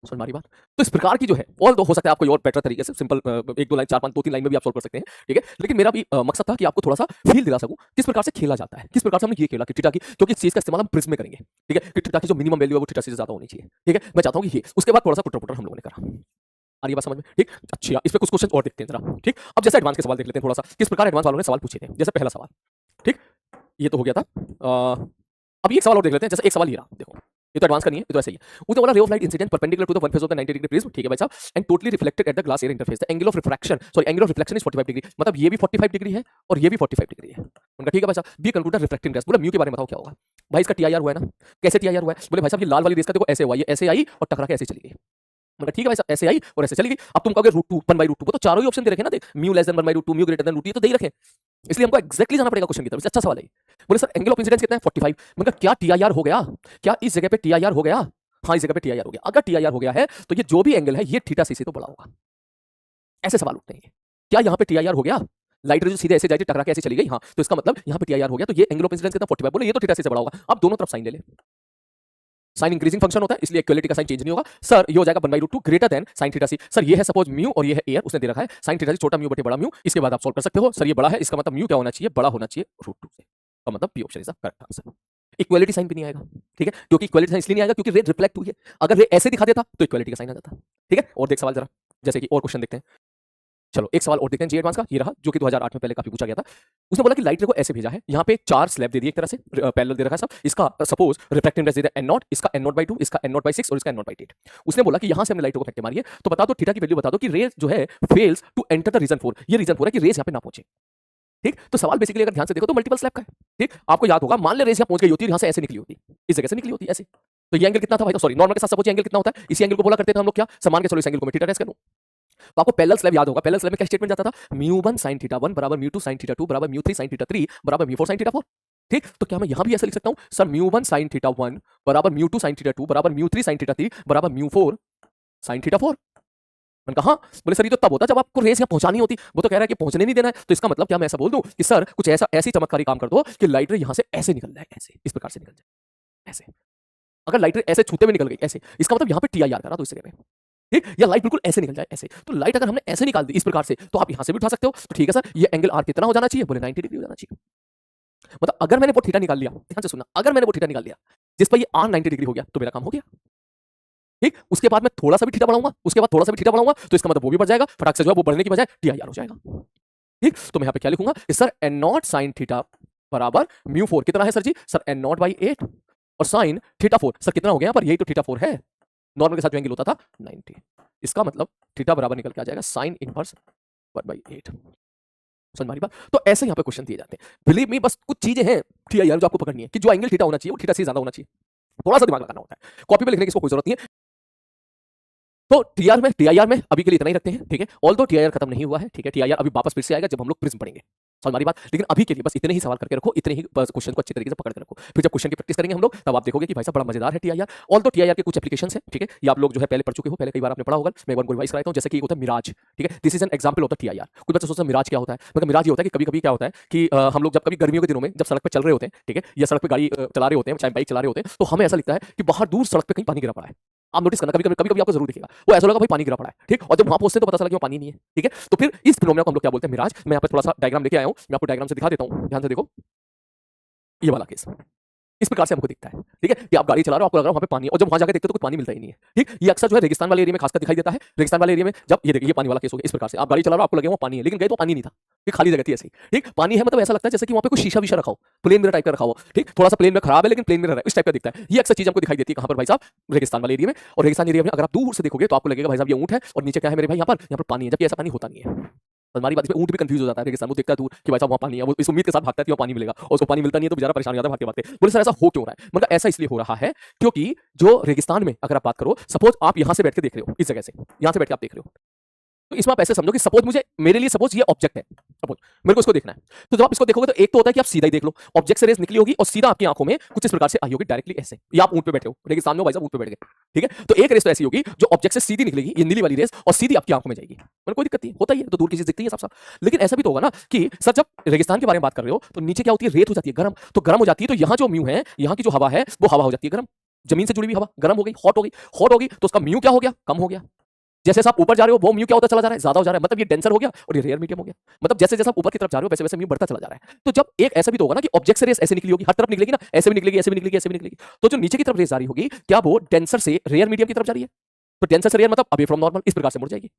समझ में आ रही बात। तो इस प्रकार की जो है, ऑल दो हो सकता है आपको और बेटर तरीके से सिंपल 1 2 लाइन 4 5 2 3 लाइन में भी आप सॉल्व कर सकते हैं, ठीक है। लेकिन मेरा भी मकसद था कि आपको थोड़ा सा फील दिला सकूं किस प्रकार से खेला जाता है, किस प्रकार से हमने ये खेला कि थीटा की, क्योंकि इस चीज का इस्तेमाल हम प्रिज्म में करेंगे, ठीक है, कि थीटा की जो मिनिमम वैल्यू है वो थीटा से ज्यादा होनी चाहिए, ठीक है। मैं चाहता हूं कि ये उसके बाद थोड़ा सा पुटर पुटर हम लोगों ने करा। आ रही बात समझ में, ठीक। अच्छा इस पे कुछ क्वेश्चन और देखते हैं जरा, ठीक। अब जैसे एडवांस के सवाल देख लेते हैं थोड़ा सा, किस प्रकार एडवांस वालों ने सवाल पूछे थे। जैसे पहला सवाल, ठीक, ये तो हो गया था। अब एक सवाल और देख लेते हैं। जैसे एक सवाल ये रहा, देखो ये तो एडवांस का नहीं है, ये तो ऐसे ही है। उसने बोला ray of light incident perpendicular to the one face of the 90 degree prism, ठीक है भाई साहब, and totally reflected at the glass air interface, the angle of refraction, sorry angle of reflection is 45 degree, मतलब ये भी 45 डिग्री है और ये भी 45 डिग्री है। उनका ठीक है भाई साहब, बी कंक्लूडेड रिफ्रैक्टिंग इंडेक्स। बोला म्यू के बारे में बताओ क्या होगा भाई, इसका टीआईआर हुआ है ना, कैसे टीआईआर हुआ है, बोले भाई साहब ये लाल वाली रेस का देखो ऐसे हुआ, ये ऐसे आई और टकरा के ऐसे चली गई। मतलब ठीक है भाई साहब, ऐसे आई और ऐसे चली गई। अब तुम कहोगे √2 1/√2, वो तो चारों ही ऑप्शन दे रखे ना, देख mu less than 1/√2, mu greater than √2, ये तो दे ही रखे, इसलिए हमको एग्जैक्टली जाना पड़ेगा क्वेश्चन की तरफ। अच्छा सवाल है। बोले सर एंगल ऑफ इंसिडेंस कितना है, 45। मतलब क्या टीआईआर हो गया, क्या इस जगह पे टीआईआर हो गया, हाँ इस जगह पे टीआईआर हो गया। अगर टीआईआर हो गया है तो ये जो भी एंगल है ये थीटा सी से तो बड़ा होगा। ऐसे सवाल उठते हैं, क्या यहाँ पे टीआईआर हो गया, लाइट रे जो सीधे ऐसे जाती टकरा के ऐसे चली गई, हाँ तो इसका मतलब यहाँ पे टीआईआर हो गया, तो ये एंगल ऑफ इंसिडेंस कितना 45, बोले ये तो थीटा सी से बड़ा होगा। अब दोनों तरफ साइन ले ले, साइन इंक्रीजिंग फंक्शन होता है इसलिए इक्वालिटी का साइन चेंज नहीं होगा। सर ये हो जाएगा 1/√2 ग्रेटर देन साइन थीटा सी। सर ये है सपोज म्यू और ये है एयर, उसने दे रखा है साइन थीटा सी छोटा म्यू बटे बड़ा म्यू, इसके बाद आप सॉल्व कर सकते हो। सर ये बड़ा है, इसका मतलब म्यू क्या होना चाहिए, बड़ा होना चाहिए √2 से, तो मतलब B option is the correct answer. Equality sign भी नहीं आएगा, ठीक है, क्योंकि इक्वालिटी साइन इसलिए नहीं आएगा क्योंकि रे रिफ्लेक्ट हुई है। अगर रे ऐसे दिखा देता तो इक्वालिटी का साइन आ जाता, ठीक है। और देख सवाल जरा, जैसे कि और क्वेश्चन देखते हैं। चलो एक सवाल और देखते हैं जी एडवांस का, ये रहा जो कि 2008 में पहले काफी पूछा गया था। उसने बोला कि लाइट रे को ऐसे भेजा है, यहाँ पे 4 स्लैब दे दिए एक तरह से पैरेलल दे रखा है सब, इसका सपोज रिफ्रैक्टिव इंडेक्स दे दिया n0, इसका n0/2, इसका n0/6 और इसका n0/8। उसने बोला कि यहाँ से हमने लाइट रे को फेंक के मारी है, तो बता दो थीटा की वैल्यू बता दो कि रे जो है fails to enter the region 4, ये रीजन 4 है कि रेस यहाँ पे ना पहुंचे, ठीक। तो सवाल बेसिकली अगर ध्यान से देखो तो मल्टीपल स्लैब का है, ठीक। आपको याद होगा, मान ले रेस यहाँ पहुंच गई होती है, यहाँ से ऐसे निकली होती, इस जगह से निकली होती ऐसे, तो ये एंगल कितना था भाई, तो सॉरी नॉर्मल के साथ सपोज एंगल कितना होता है, इसी एंगल को बोला करते थे हम लोग क्या, समान के, चलो इस एंगल को मैं थीटा टेस्ट करूं। तो आपको पैरेलल स्लैब याद होगा, पैरेलल स्लैब में क्या स्टेटमेंट जाता था, μ1 sin θ1 बराबर μ2 sin θ2 बराबर μ3 sin θ3 बराबर μ4 sin θ4, ठीक। तो क्या मैं यहां भी ऐसा लिख सकता हूं, सर μ1 sin θ1 बराबर μ2 sin θ2 बराबर μ3 sin θ3 बराबर μ4 sin θ4। मैंने कहा हाँ, बोले सर ये तो तब होता जब आपको रेस यहाँ पहुंचानी होती, वो तो कह रहा है कि पहुंचने नहीं देना है, तो इसका मतलब क्या मैं ऐसा बोल दूं कि सर कुछ ऐसा ऐसी चमत्कारी काम कर दो कि लाइट रे यहां से ऐसे निकल जाए, ऐसे इस प्रकार से निकल जाए ऐसे। अगर लाइट रे ऐसे छूते हुए निकल गई ऐसे, इसका मतलब यहाँ पे टीआईआर करा तो इस जगह पे, ठीक, या लाइट बिल्कुल ऐसे निकल जाए ऐसे, तो लाइट अगर हमने ऐसे निकाल दी इस प्रकार से तो आप यहां से भी उठा सकते हो। तो ठीक है सर, ये एंगल आर कितना हो जाना चाहिए, बोले 90 डिग्री हो जाना चाहिए। मतलब अगर मैंने वो थीटा निकाल लिया, ध्यान से सुनना, अगर मैंने वो थीटा निकाल लिया जिस पर ये आर 90 डिग्री हो गया तो मेरा काम हो गया, ठीक। उसके बाद मैं थोड़ा सा भी थीटा बढ़ाऊंगा, उसके बाद थोड़ा सा भी थीटा बढ़ाऊंगा तो इसका मतलब वो भी बढ़ जाएगा, फटाक से जो है वो बढ़ने की बजाय टीआईआर हो जाएगा, ठीक। तो मैं यहाँ पे क्या लिखूंगा, सर n0 sin थीटा बराबर μ4 कितना है सर जी, सर n0/8 और sin θ4 सर कितना हो गया, पर यही तो θ4 है, नॉर्मल के साथ जो एंगल होता था 90, इसका मतलब थीटा बराबर निकल के आ जाएगा sin इनवर्स 1/8। समझ मारी बात। तो ऐसे यहाँ पे क्वेश्चन दिए जाते हैं, बिलीव मी, बस कुछ चीजें हैं टीआईआर जो आपको पकड़नी है कि जो एंगल थीटा होना चाहिए वो थीटा से ज्यादा होना चाहिए, थोड़ा सा दिमाग लगाना होता है, कॉपी पे लिखने की इसको कोई जरूरत नहीं है। तो टीआईआर में अभी के लिए इतना ही रखते हैं, ठीक है। ऑल्दो टीआईआर खत्म नहीं हुआ है, ठीक है, टीआईआर अभी वापस फिर से आएगा जब हम लोग प्रिज्म पढ़ेंगे, समझ हमारी बात। लेकिन अभी के लिए बस इतने ही सवाल करके रखो, इतने ही क्वेश्चन को अच्छी तरीके से पकड़ के रखो, फिर जब क्वेश्चन की प्रैक्टिस करेंगे हम लोग तब आप देखोगे कि भाई साहब बड़ा मजेदार है टीआईआर। ऑल्दो टीआईआर के कुछ एप्लीकेशंस हैं, ठीक है, ये आप लोग जो है पहले पढ़ चुके हो, पहले कई बार आपने पढ़ा होगा, मैं एक बार रिवाइज कराता हूं। जैसे कि होता है मिराज, ठीक है, this is an example of the TIR. कुछ बच्चे सोचते हैं मिराज क्या होता है, मतलब मिराज ये होता है कि कभी कभी क्या होता है कि हम लोग जब कभी गर्मियों के दिनों में जब सड़क पे चल रहे होते हैं, ठीक है, या सड़क पे गाड़ी चला रहे होते हैं, चाहे बाइक चला रहे होते हैं, तो हमें ऐसा लगता है कि बाहर दूर सड़क पे कहीं पानी गिरा पड़ा है। आप नोटिस करना, कभी आपको जरूर दिखेगा, वो ऐसा लगा भाई पानी गिरा पड़ा है, ठीक। और जब वहां पहुंचते तो पता चला कि वो पानी नहीं है, ठीक है। तो फिर इस फिनोमेना को हम लोग क्या बोलते हैं, मिराज। मैं यहाँ पे थोड़ा सा डायग्राम लेके आया हूं, मैं आपको डायग्राम से दिखा देता हूं, ध्यान से देखो, ये वाला केस, इस प्रकार से हमको दिखता है, ठीक है, कि आप गाड़ी चला रहे हो, आपको लग रहा है वहाँ पे पानी है, और जब वहाँ जाकर देखते हो तो कुछ पानी मिलता ही नहीं है, ठीक। ये अक्सर जो है रेगिस्तान वाले एरिया में खासकर दिखाई देता है। रेगिस्तान वाले एरिया में जब ये देखिए, ये पानी वाला केस हो गया। इस प्रकार से आप गाड़ी चला रहे हो, आपको लगे वहाँ पानी है, लेकिन गए तो पानी नहीं था, ये खाली जगह थी ऐसे ही, ठीक। पानी है मतलब ऐसा लगता है जैसे कि वहाँ पे कोई शीशा वीशा रखा हो, प्लेन मिरर टाइप का रखा हो, ठीक। थोड़ा सा प्लेन में खराब है लेकिन प्लेन मिरर है, इस टाइप का दिखता है। ये अक्सर चीज हमको दिखाई देती है कहाँ पर भाई साहब, रेगिस्तान वाले एरिया में। और रेगिस्तान एरिया में अगर आप दूर से देखोगे तो आपको लगेगा भाई साहब ये ऊँट है और नीचे क्या है मेरे भाई, यहाँ पर पानी है, जबकि ऐसा पानी होता नहीं है। हमारी बात इसमें ऊँट भी कंफ्यूज हो जाता है, रेगिस्तान वो देखता है दूर कि भाई साहब वहाँ पानी है, वो इस उम्मीद के साथ भागता है कि वहाँ पानी मिलेगा, और उसको पानी मिलता नहीं है तो बेचारा परेशान हो जाता है भागते भागते। बोले सर ऐसा हो क्यों रहा है? मतलब ऐसा इसलिए हो रहा है क्योंकि जो रेगिस्तान में अगर आप बात करो, सपोज आप यहाँ से बैठ के देख रहे हो, इस जगह से यहाँ से बैठ के आप देख रहे हो, तो इसमें आप ऐसे समझो कि सपोज मुझे, मेरे लिए सपोज ये ऑब्जेक्ट है, सपोज मेरे को इसको देखना है, तो जब आप इसको देखोगे तो एक तो होता है कि आप सीधा ही देख लो, ऑब्जेक्ट से रेस निकली होगी और सीधा आपकी आंखों में कुछ इस प्रकार से आई होगी डायरेक्टली ऐसे, या आप ऊंट पे बैठे हो, रेगिस्तान में भाई साहब ऊंट पे बैठ गए, ठीक है, तो एक रेस तो ऐसी होगी जो ऑब्जेक्ट से सीधी निकलेगी, ये नीली वाली रेस, और सीधी आपकी आंखों में जाएगी, मतलब कोई दिक्कत नहीं, होता ही है, तो दूर की चीज दिखती है साफ साफ। लेकिन ऐसा भी तो होगा ना कि सर जब रेगिस्तान के बारे में बात कर रहे हो तो नीचे क्या होती है, रेत हो जाती है गर्म, तो गर्म हो जाती है, तो यहाँ जो म्यू है, यहाँ की जो हवा है वो हवा हो जाती है गर्म, जमीन से जुड़ी हुई हवा गर्म हो गई, हॉट हो गई, हॉट हो गई तो उसका म्यू क्या हो गया, कम हो गया। जैसे आप ऊपर जा रहे हो वो म्यू क्या होता चला जा रहा है, ज्यादा हो जा रहा है, मतलब ये डेंसर हो गया और ये रेयर मीडियम हो गया, मतलब जैसे जैसे आप ऊपर की तरफ जा रहे हो वैसे वैसे म्यू बढ़ता चला जा रहा है। तो जब एक ऐसा भी तो होगा ना कि ऑब्जेक्ट से रेस ऐसे निकली होगी, हर तरफ निकलेगी ना, ऐसे भी निकलेगी, ऐसे भी निकलेगी, ऐसे भी निकलेगी, तो जो नीचे की तरफ रेस जा रही होगी क्या वो डेंसर से रेयर मीडियम की तरफ जा रही है, तो डेंसर से रेयर मतलब अवे फ्रॉम नॉर्मल, इस प्रकार से मुड़ जाएगी,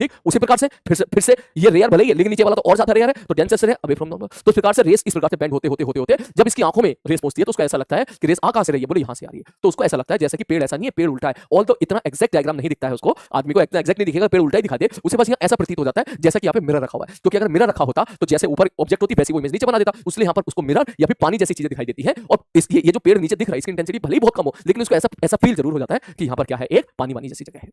ठीक। उसी प्रकार से फिर से ये रेयर भले ही है लेकिन नीचे वाला तो और ज्यादा रेयर है, तो डेंसर से है अवे फ्रॉम नॉर्मल, तो इस प्रकार से रेस इस प्रकार से बेंड होते होते होते होते जब इसकी आंखों में रेस पहुंचती है तो उसको ऐसा लगता है कि रेस आ कहां से रही है, बोले यहां से आ रही है, तो उसको ऐसा लगता है जैसे कि पेड़ ऐसा नहीं है, पेड़ उल्टा है, ऑल तो इतना एग्जैक्ट डायग्राम नहीं दिखता है उसको, आदमी को इतना एग्जैक्ट नहीं दिखेगा, पेड़ उल्टा ही दिखा दे, उसे बस यहाँ ऐसा प्रतीत हो जाता है जैसा कि यहाँ पे मिरर रखा हुआ है, क्योंकि अगर मिरर रखा होता तो जैसे ऊपर ऑब्जेक्ट होती वैसी वो इमेज नीचे बना देता, उसलिए यहाँ पर उसको मिरर या फिर पानी जैसी चीजें दिखाई देती है, और ये जो पेड़ नीचे दिख रहा है इसकी इंटेंसिटी भले ही बहुत कम हो लेकिन उसको ऐसा ऐसा फील जरूर हो जाता है कि यहाँ पर क्या है, एक पानी वानी जैसी जगह है।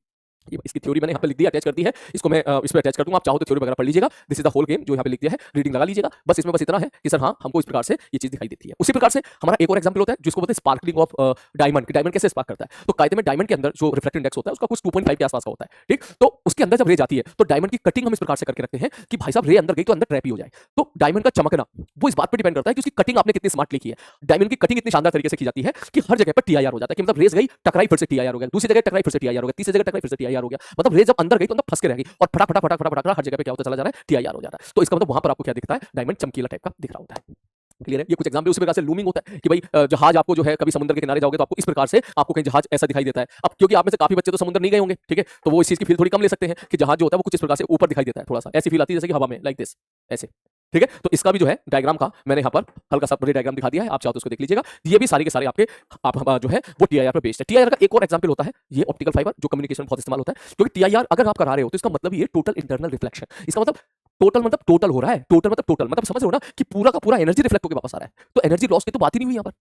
ये इसकी थ्योरी मैंने यहाँ पे लिख दी, अटैच कर दी है, इसको मैं इस पे अटैच कर दूंगा, आप चाहो तो थ्योरी वगैरह पढ़ लीजिएगा, this is the whole game जो यहाँ पे लिख दिया है, रीडिंग लगा लीजिएगा, बस इसमें बस इतना है कि सर हाँ हमको इस प्रकार से ये चीज दिखाई देती है। उसी प्रकार से हमारा एक और एग्जांपल होता है जिसको बोलते हैं स्पार्कलिंग ऑफ डायमंड, कि डायमंड कैसे स्पार्क करता है, तो कायदे में डायमंड के अंदर जो रिफ्लेक्टिव इंडेक्स होता है उसका कुछ 2.5 के आसपास का होता है, ठीक, तो उसके अंदर जब रे जाती है तो डायमंड की कटिंग हम इस प्रकार से करके रखते हैं कि भाई साहब रे अंदर गई तो अंदर ट्रैप ही हो जाए, तो डायमंड का चमकना वो इस बात पर डिपेंड करता है कि उसकी कटिंग आपने कितनी स्मार्टली की है, डायमंड की कटिंग इतनी शानदार तरीके से की जाती है कि हर जगह पर टीआईआर हो जाता है, कि मतलब रेस गई टकराई फिर से टीआईआर हो गया, दूसरी जगह टकराई फिर से टीआईआर हो गया, तीसरी जगह टकराई फिर से टीआईआर हो गया, मतलब रेस जब अंदर गई तो अंदर फंस के रहेगी और फटाफट फटाफट फटाफट फटाफट हर जगह पे क्या होता चला जा रहा है, टीआईआर हो जा रहा है, तो इसका मतलब वहां पर आपको क्या दिखता है, डायमंड चमकीला टाइप का दिख रहा होता है। क्लियर है? ये कुछ एग्जांपल उसी प्रकार से लूमिंग होता है कि भाई जहाज आपको जो है कभी समुद्र के किनारे जाओगे तो आपको इस प्रकार से आपको कहीं जहाज ऐसा दिखाई देता है, अब क्योंकि आप में से काफी बच्चे तो समुद्र नहीं गए होंगे, ठीक है, तो वो इस चीज की फील थोड़ी कम ले सकते हैं कि जहाज जो होता है वो कुछ इस प्रकार से ऊपर दिखाई देता है, थोड़ा सा ऐसी फील आती है जैसे कि हवा में लाइक दिस ऐसे, ठीक है, तो इसका भी जो है डायग्राम का मैंने यहाँ पर हल्का सा डायग्राम दिखा दिया है, आप चाहो तो उसको देख लीजिएगा, ये भी सारे के सारे आपके आप जो है वो टीआईआर पर बेस्ड है। टीआईआर का एक और एग्जांपल होता है ये ऑप्टिकल फाइबर जो कम्युनिकेशन बहुत इस्तेमाल होता है, क्योंकि टीआईआर अगर आप करा रहे हो तो इसका मतलब ये टोटल इंटरनल रिफ्लेक्शन, इसका मतलब टोटल हो रहा है, टोटल मतलब समझ रहे हो ना कि पूरा का पूरा एनर्जी रिफ्लेक्ट होकर वापस आ रहा है, तो एनर्जी लॉस की तो बात ही नहीं हुई यहाँ पर।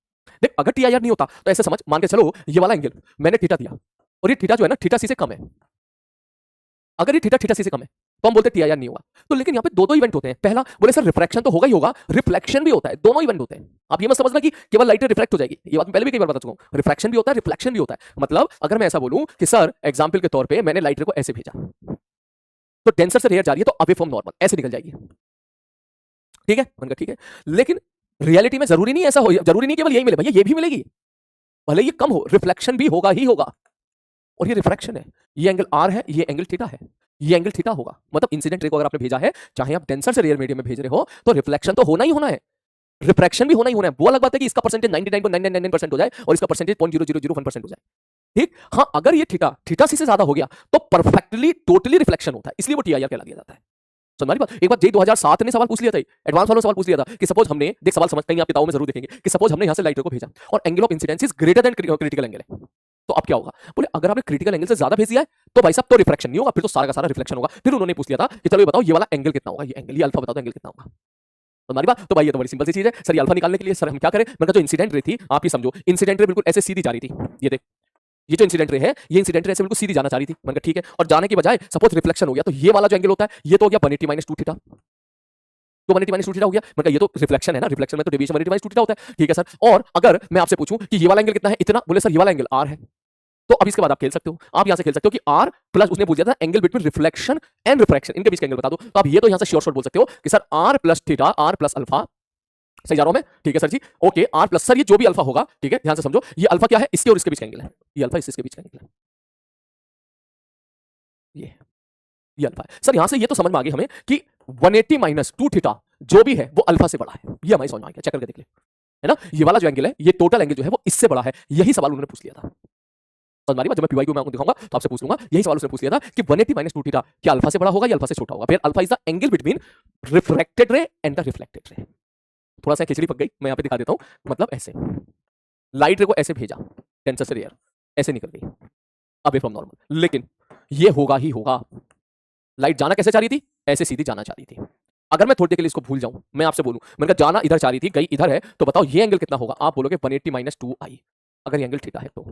देख अगर टीआईआर नहीं होता तो ऐसे समझ, मान के चलो ये वाला एंगल मैंने थीटा दिया और ये थीटा जो है ना थीटा सी से कम है, अगर ये थीटा सी से कम है तो हम बोलते टीआईआर नहीं होगा, तो लेकिन यहाँ पे दो इवेंट होते हैं, पहला बोले सर रिफ्रैक्शन तो होगा ही होगा, रिफ्लेक्शन भी होता है, दोनों इवेंट होते हैं। आप ये मत समझना कि केवल लाइट रिफ्लेक्ट हो जाएगी, ये बात मैं पहले भी कई बार बता चुका हूं, रिफ्रैक्शन भी होता है रिफ्लेक्शन भी होता है, मतलब अगर मैं ऐसा बोलूं कि सर एग्जांपल के तौर पे मैंने लाइट को ऐसे भेजा तो डेंसर से रेयर जा रही है तो अवे फ्रॉम नॉर्मल ऐसे निकल जाएगी, ठीक है, मैंने कहा ठीक है, लेकिन रियलिटी में जरूरी नहीं ऐसा हो, जरूरी नहीं केवल यही मिले भैया, ये भी मिलेगी, भले ये कम हो, रिफ्लेक्शन भी होगा ही होगा, और ये रिफ्रैक्शन है, ये एंगल आर है, ये एंगल थीटा है, ये एंगल थीटा होगा, मतलब इंसिडेंट रे को अगर आपने भेजा है चाहे आप डेंसर से रेयर मीडियम में भेज रहे हो तो रिफ्लेक्शन तो होना ही होना है, रिफ्रैक्शन भी होना ही होना है, वो अलग बात है कि इसका परसेंटेज 99.999% हो जाए और इसका परसेंटेज 0.0001% हो जाए, ठीक। हाँ अगर ये थीटा सी से ज्यादा हो गया तो परफेक्टली टोटली रिफ्लेक्शन होता है, इसलिए वो टीआईआर कहला दिया जाता है। हमारी बात एक बार जे 2007 ने सवाल पूछ लिया था, एडवांस वालों ने सवाल पूछ लिया था कि सपोज हमने देख सवाल समझ कहीं आप किताबों में जरूर देखेंगे कि सपोज हमने यहां से लाइट को भेजा और angle of incidence is greater then critical angle है, तो अब क्या होगा, बोले अगर आपने क्रिटिकल एंगल से ज्यादा भेज दिया है तो भाई साहब तो रिफ्लेक्शन नहीं होगा, फिर तो सारा का सारा रिफ्लेक्शन होगा। फिर उन्होंने पूछ लिया था कि चलो ये बताओ ये वाला एंगल कितना होगा, ये एंगल ये अल्फा बताओ तो एंगल कितना होगा, तो हमारी बात तो भाई ये तो बड़ी सिंपल सी चीज है सर, ये अल्फा निकालने के लिए सर हम क्या करें, मैंने कहा जो इंसिडेंट रे थी आप ही समझो, इंसिडेंट रे बिल्कुल ऐसे सीधी जा रही थी, ये देख ये जो इंसिडेंट रे है ये इंसिडेंट रे से बिल्कुल सीधी जाना चाह रही थी, मैंने कहा ठीक है, और जाने के बजाय सपोज रिफ्लेक्शन हो गया तो ये वाला जो एंगल होता है ये तो हो गया 180 - 2 थीटा, तो 180 - 2 थीटा हो गया, मैं कहा ये तो रिफ्लेक्शन है ना, रिफ्लेक्शन में तो डेविएशन 180 - 2 थीटा होता है, ठीक है सर, और अगर मैं आपसे पूछूं कि ये वाला एंगल कितना है, इतना, बोले सर ये वाला एंगल आर है, तो अब इसके बाद आप खेल सकते हो, आप यहां से खेल सकते हो कि आर प्लस उसने पूछ दिया था angle between reflection and refraction, इनके बीच का एंगल बता दो, तो आप ये तो यहां से श्योर शॉट बोल सकते हो कि sir R plus theta R plus alpha, सही जा रहा हूं मैं, ठीक है sir ji, okay R plus, sir ये जो भी अल्फा होगा, ठीक है ध्यान से समझो, ये अल्फा क्या है, इसके और इसके बीच का एंगल है, ये अल्फा इसके बीच का एंगल है, ये अल्फा है सर, यहां से ये तो समझ में आ गई हमें कि 180 - 2 थीटा जो भी है वो अल्फा से बड़ा है, ये हमारी समझ में आ गया, चेक करके देख ले, है ना? ये वाला जो एंगल है, ये टोटल एंगल जो है वो इससे बड़ा है। यही सवाल उन्होंने पूछ लिया था। समझ में आ रही बात? जब मैं पीवाई क्यू में आपको दिखाऊंगा तो आपसे पूछ लूंगा, यही सवाल उसने पूछ लिया था कि 180 माइनस 2 थीटा क्या अल्फा से बड़ा होगा या अल्फा से छोटा होगा? Where alpha is the angle between refracted ray and the reflected ray. थोड़ा सा खिचड़ी पक गई, मैं यहाँ पे दिखा देता हूँ। मतलब ऐसे लाइट रे को ऐसे भेजा, टेंसर से रेयर ऐसे निकल गई अवे फ्रॉम नॉर्मल, लेकिन ये होगा ही होगा। लाइट जाना कैसे चाह रही थी? ऐसे सीधी जाना चाह रही थी। अगर मैं थोड़ी देर के लिए इसको भूल जाऊं, मैं आपसे बोलूं, मैंने कहा जाना इधर चाह रही थी, गई इधर है, तो बताओ ये एंगल कितना होगा? आप बोलोगे 180 माइनस 2i। अगर ये एंगल थीटा है तो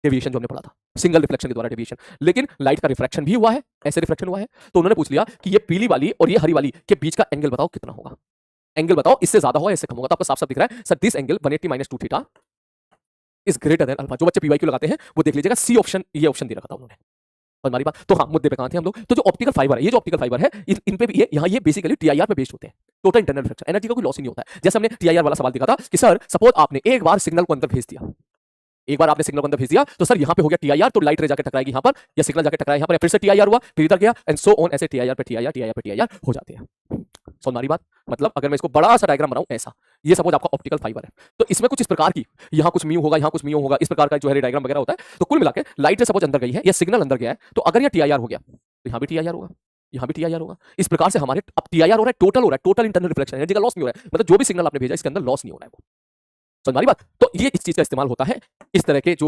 डेविएशन जो हमने पढ़ा था, सिंगल रिफ्लेक्शन के द्वारा डेविएशन। लेकिन लाइट का रिफ्रैक्शन भी हुआ है, ऐसे रिफ्रैक्शन हुआ है, तो उन्होंने पूछ लिया कि ये पीली वाली और ये हरी वाली के बीच का एंगल बताओ कितना होगा? एंगल बताओ, इससे ज्यादा होगा, इससे कम होगा? तो आपको साफ साफ दिख रहा है sir, this angle 180 minus 2 theta is greater then alpha. जो बच्चे पीवाई क्यू लगाते हैं वो देख लीजिएगा, सी ऑप्शन, ये ऑप्शन दे रखा था उन्होंने। और हमारी बात तो हाँ, मुद्दे पे कहां थे हम लोग? तो जो ऑप्टिकल फाइबर है, ये जो ऑप्टिकल फाइबर है, इन पे भी ये यहाँ ये बेसिकली टीआईआर पे बेस्ड होते हैं। टोटल इंटरनल रिफ्लेक्शन, एनर्जी का कोई लॉस ही नहीं होता है। जैसे हमने टीआईआर वाला सवाल देखा था कि सर सपोज आपने एक बार सिग्नल को अंदर भेज दिया, एक बार आपने सिग्नल को अंदर भेज दिया, तो सर यहाँ पे हो गया टीआईआर, तो लाइट रे जाके टकराएगी यहाँ पर, या सिग्नल जाके टकराया यहाँ पर, फिर से टीआईआर हुआ, फिर इधर गया, एंड सो ऑन, ऐसे टीआईआर पे टीआईआर, टीआईआर पे टीआईआर हो जाते हैं। समझ में आ रही बात? मतलब अगर मैं इसको बड़ा सा डायग्राम बनाऊं ऐसा, ये सपोज आपका ऑप्टिकल फाइबर है, तो इसमें कुछ इस प्रकार की, यहाँ कुछ म्यू होगा, यहाँ कुछ म्यू होगा, इस प्रकार का जो है डायग्राम वगैरह होता है। तो कुल मिलाकर लाइट रे सपोज अंदर गई है या सिग्नल अंदर गया है, तो अगर ये टीआईआर हो गया तो यहाँ भी टीआईआर होगा, यहाँ भी टीआईआर होगा। इस प्रकार से हमारे अब टीआईआर हो रहा है, टोटल हो रहा है, टोटल इंटरनल रिफ्लेक्शन, एनर्जी का लॉस नहीं हो रहा है। मतलब जो भी सिग्नल आपने भेजा इसके अंदर लॉस नहीं हो रहा है वो। समझ में आ रही बात? तो ये इस चीज का इस्तेमाल होता है इस तरह के जो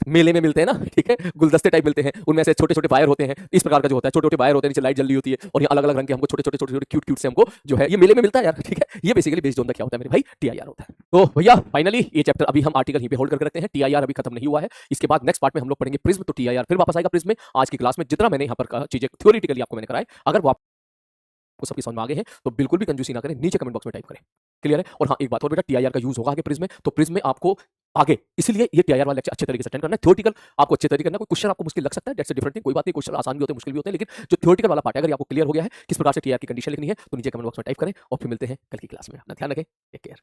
मेले में मिलते हैं ना, ठीक है, गुलदस्ते टाइप मिलते हैं, उनमें से छोटे छोटे वायर होते हैं, इस प्रकार का जो होता है, छोटे छोटे वायर होते हैं, नीचे लाइट जल रही होती है, और ये अलग अलग रंग के हमको छोटे छोटे छोटे छोटे क्यूट क्यूट से हमको जो है ये मेले में मिलता है यार, ठीक है। ये बेसिकली बेस्ड ऑन द क्या होता है मेरे भाई? टीआईआर होता है। तो भैया फाइनली ये चैप्टर अभी हम आर्टिकल यहीं पे होल्ड करके रखते हैं। टीआईआर अभी खत्म नहीं हुआ है, इसके बाद नेक्स्ट पार्ट में हम लोग पढ़ेंगे प्रिज्म, तो टीआईआर फिर वापस आएगा प्रिज्म में। आज की क्लास में जितना मैंने यहाँ पर चीजें थ्योरेटिकली आपको मैंने कराए, अगर वो आपको सबकी समझ में आ गए हैं तो बिल्कुल भी कंजूसी ना करें, नीचे कमेंट बॉक्स में टाइप करें। क्लियर है? और हाँ, एक बात और बेटा, टीआईआर का यूज होगा आगे प्रिज्म में, तो प्रिज्म में आपको आगे, इसलिए ये टीआईआर वाला लेक्चर अच्छे तरीके से अटेंड करना है। थ्योरेटिकल आपको अच्छे तरीके करना, कोई क्वेश्चन आपको मुश्किल लग सकता है, दैट्स अ डिफरेंट थिंग, कोई बात नहीं, क्वेश्चन आसान भी होते हैं, मुश्किल भी होते हैं, लेकिन जो थ्योरेटिकल वाला पार्ट है, अगर आपको क्लियर हो गया है किस प्रकार से टीआईआर की कंडीशन लिखनी है, तो नीचे कमेंट बॉक्स में टाइप करें, और फिर मिलते हैं कल की क्लास में। अपना ध्यान रखें, टेक केयर।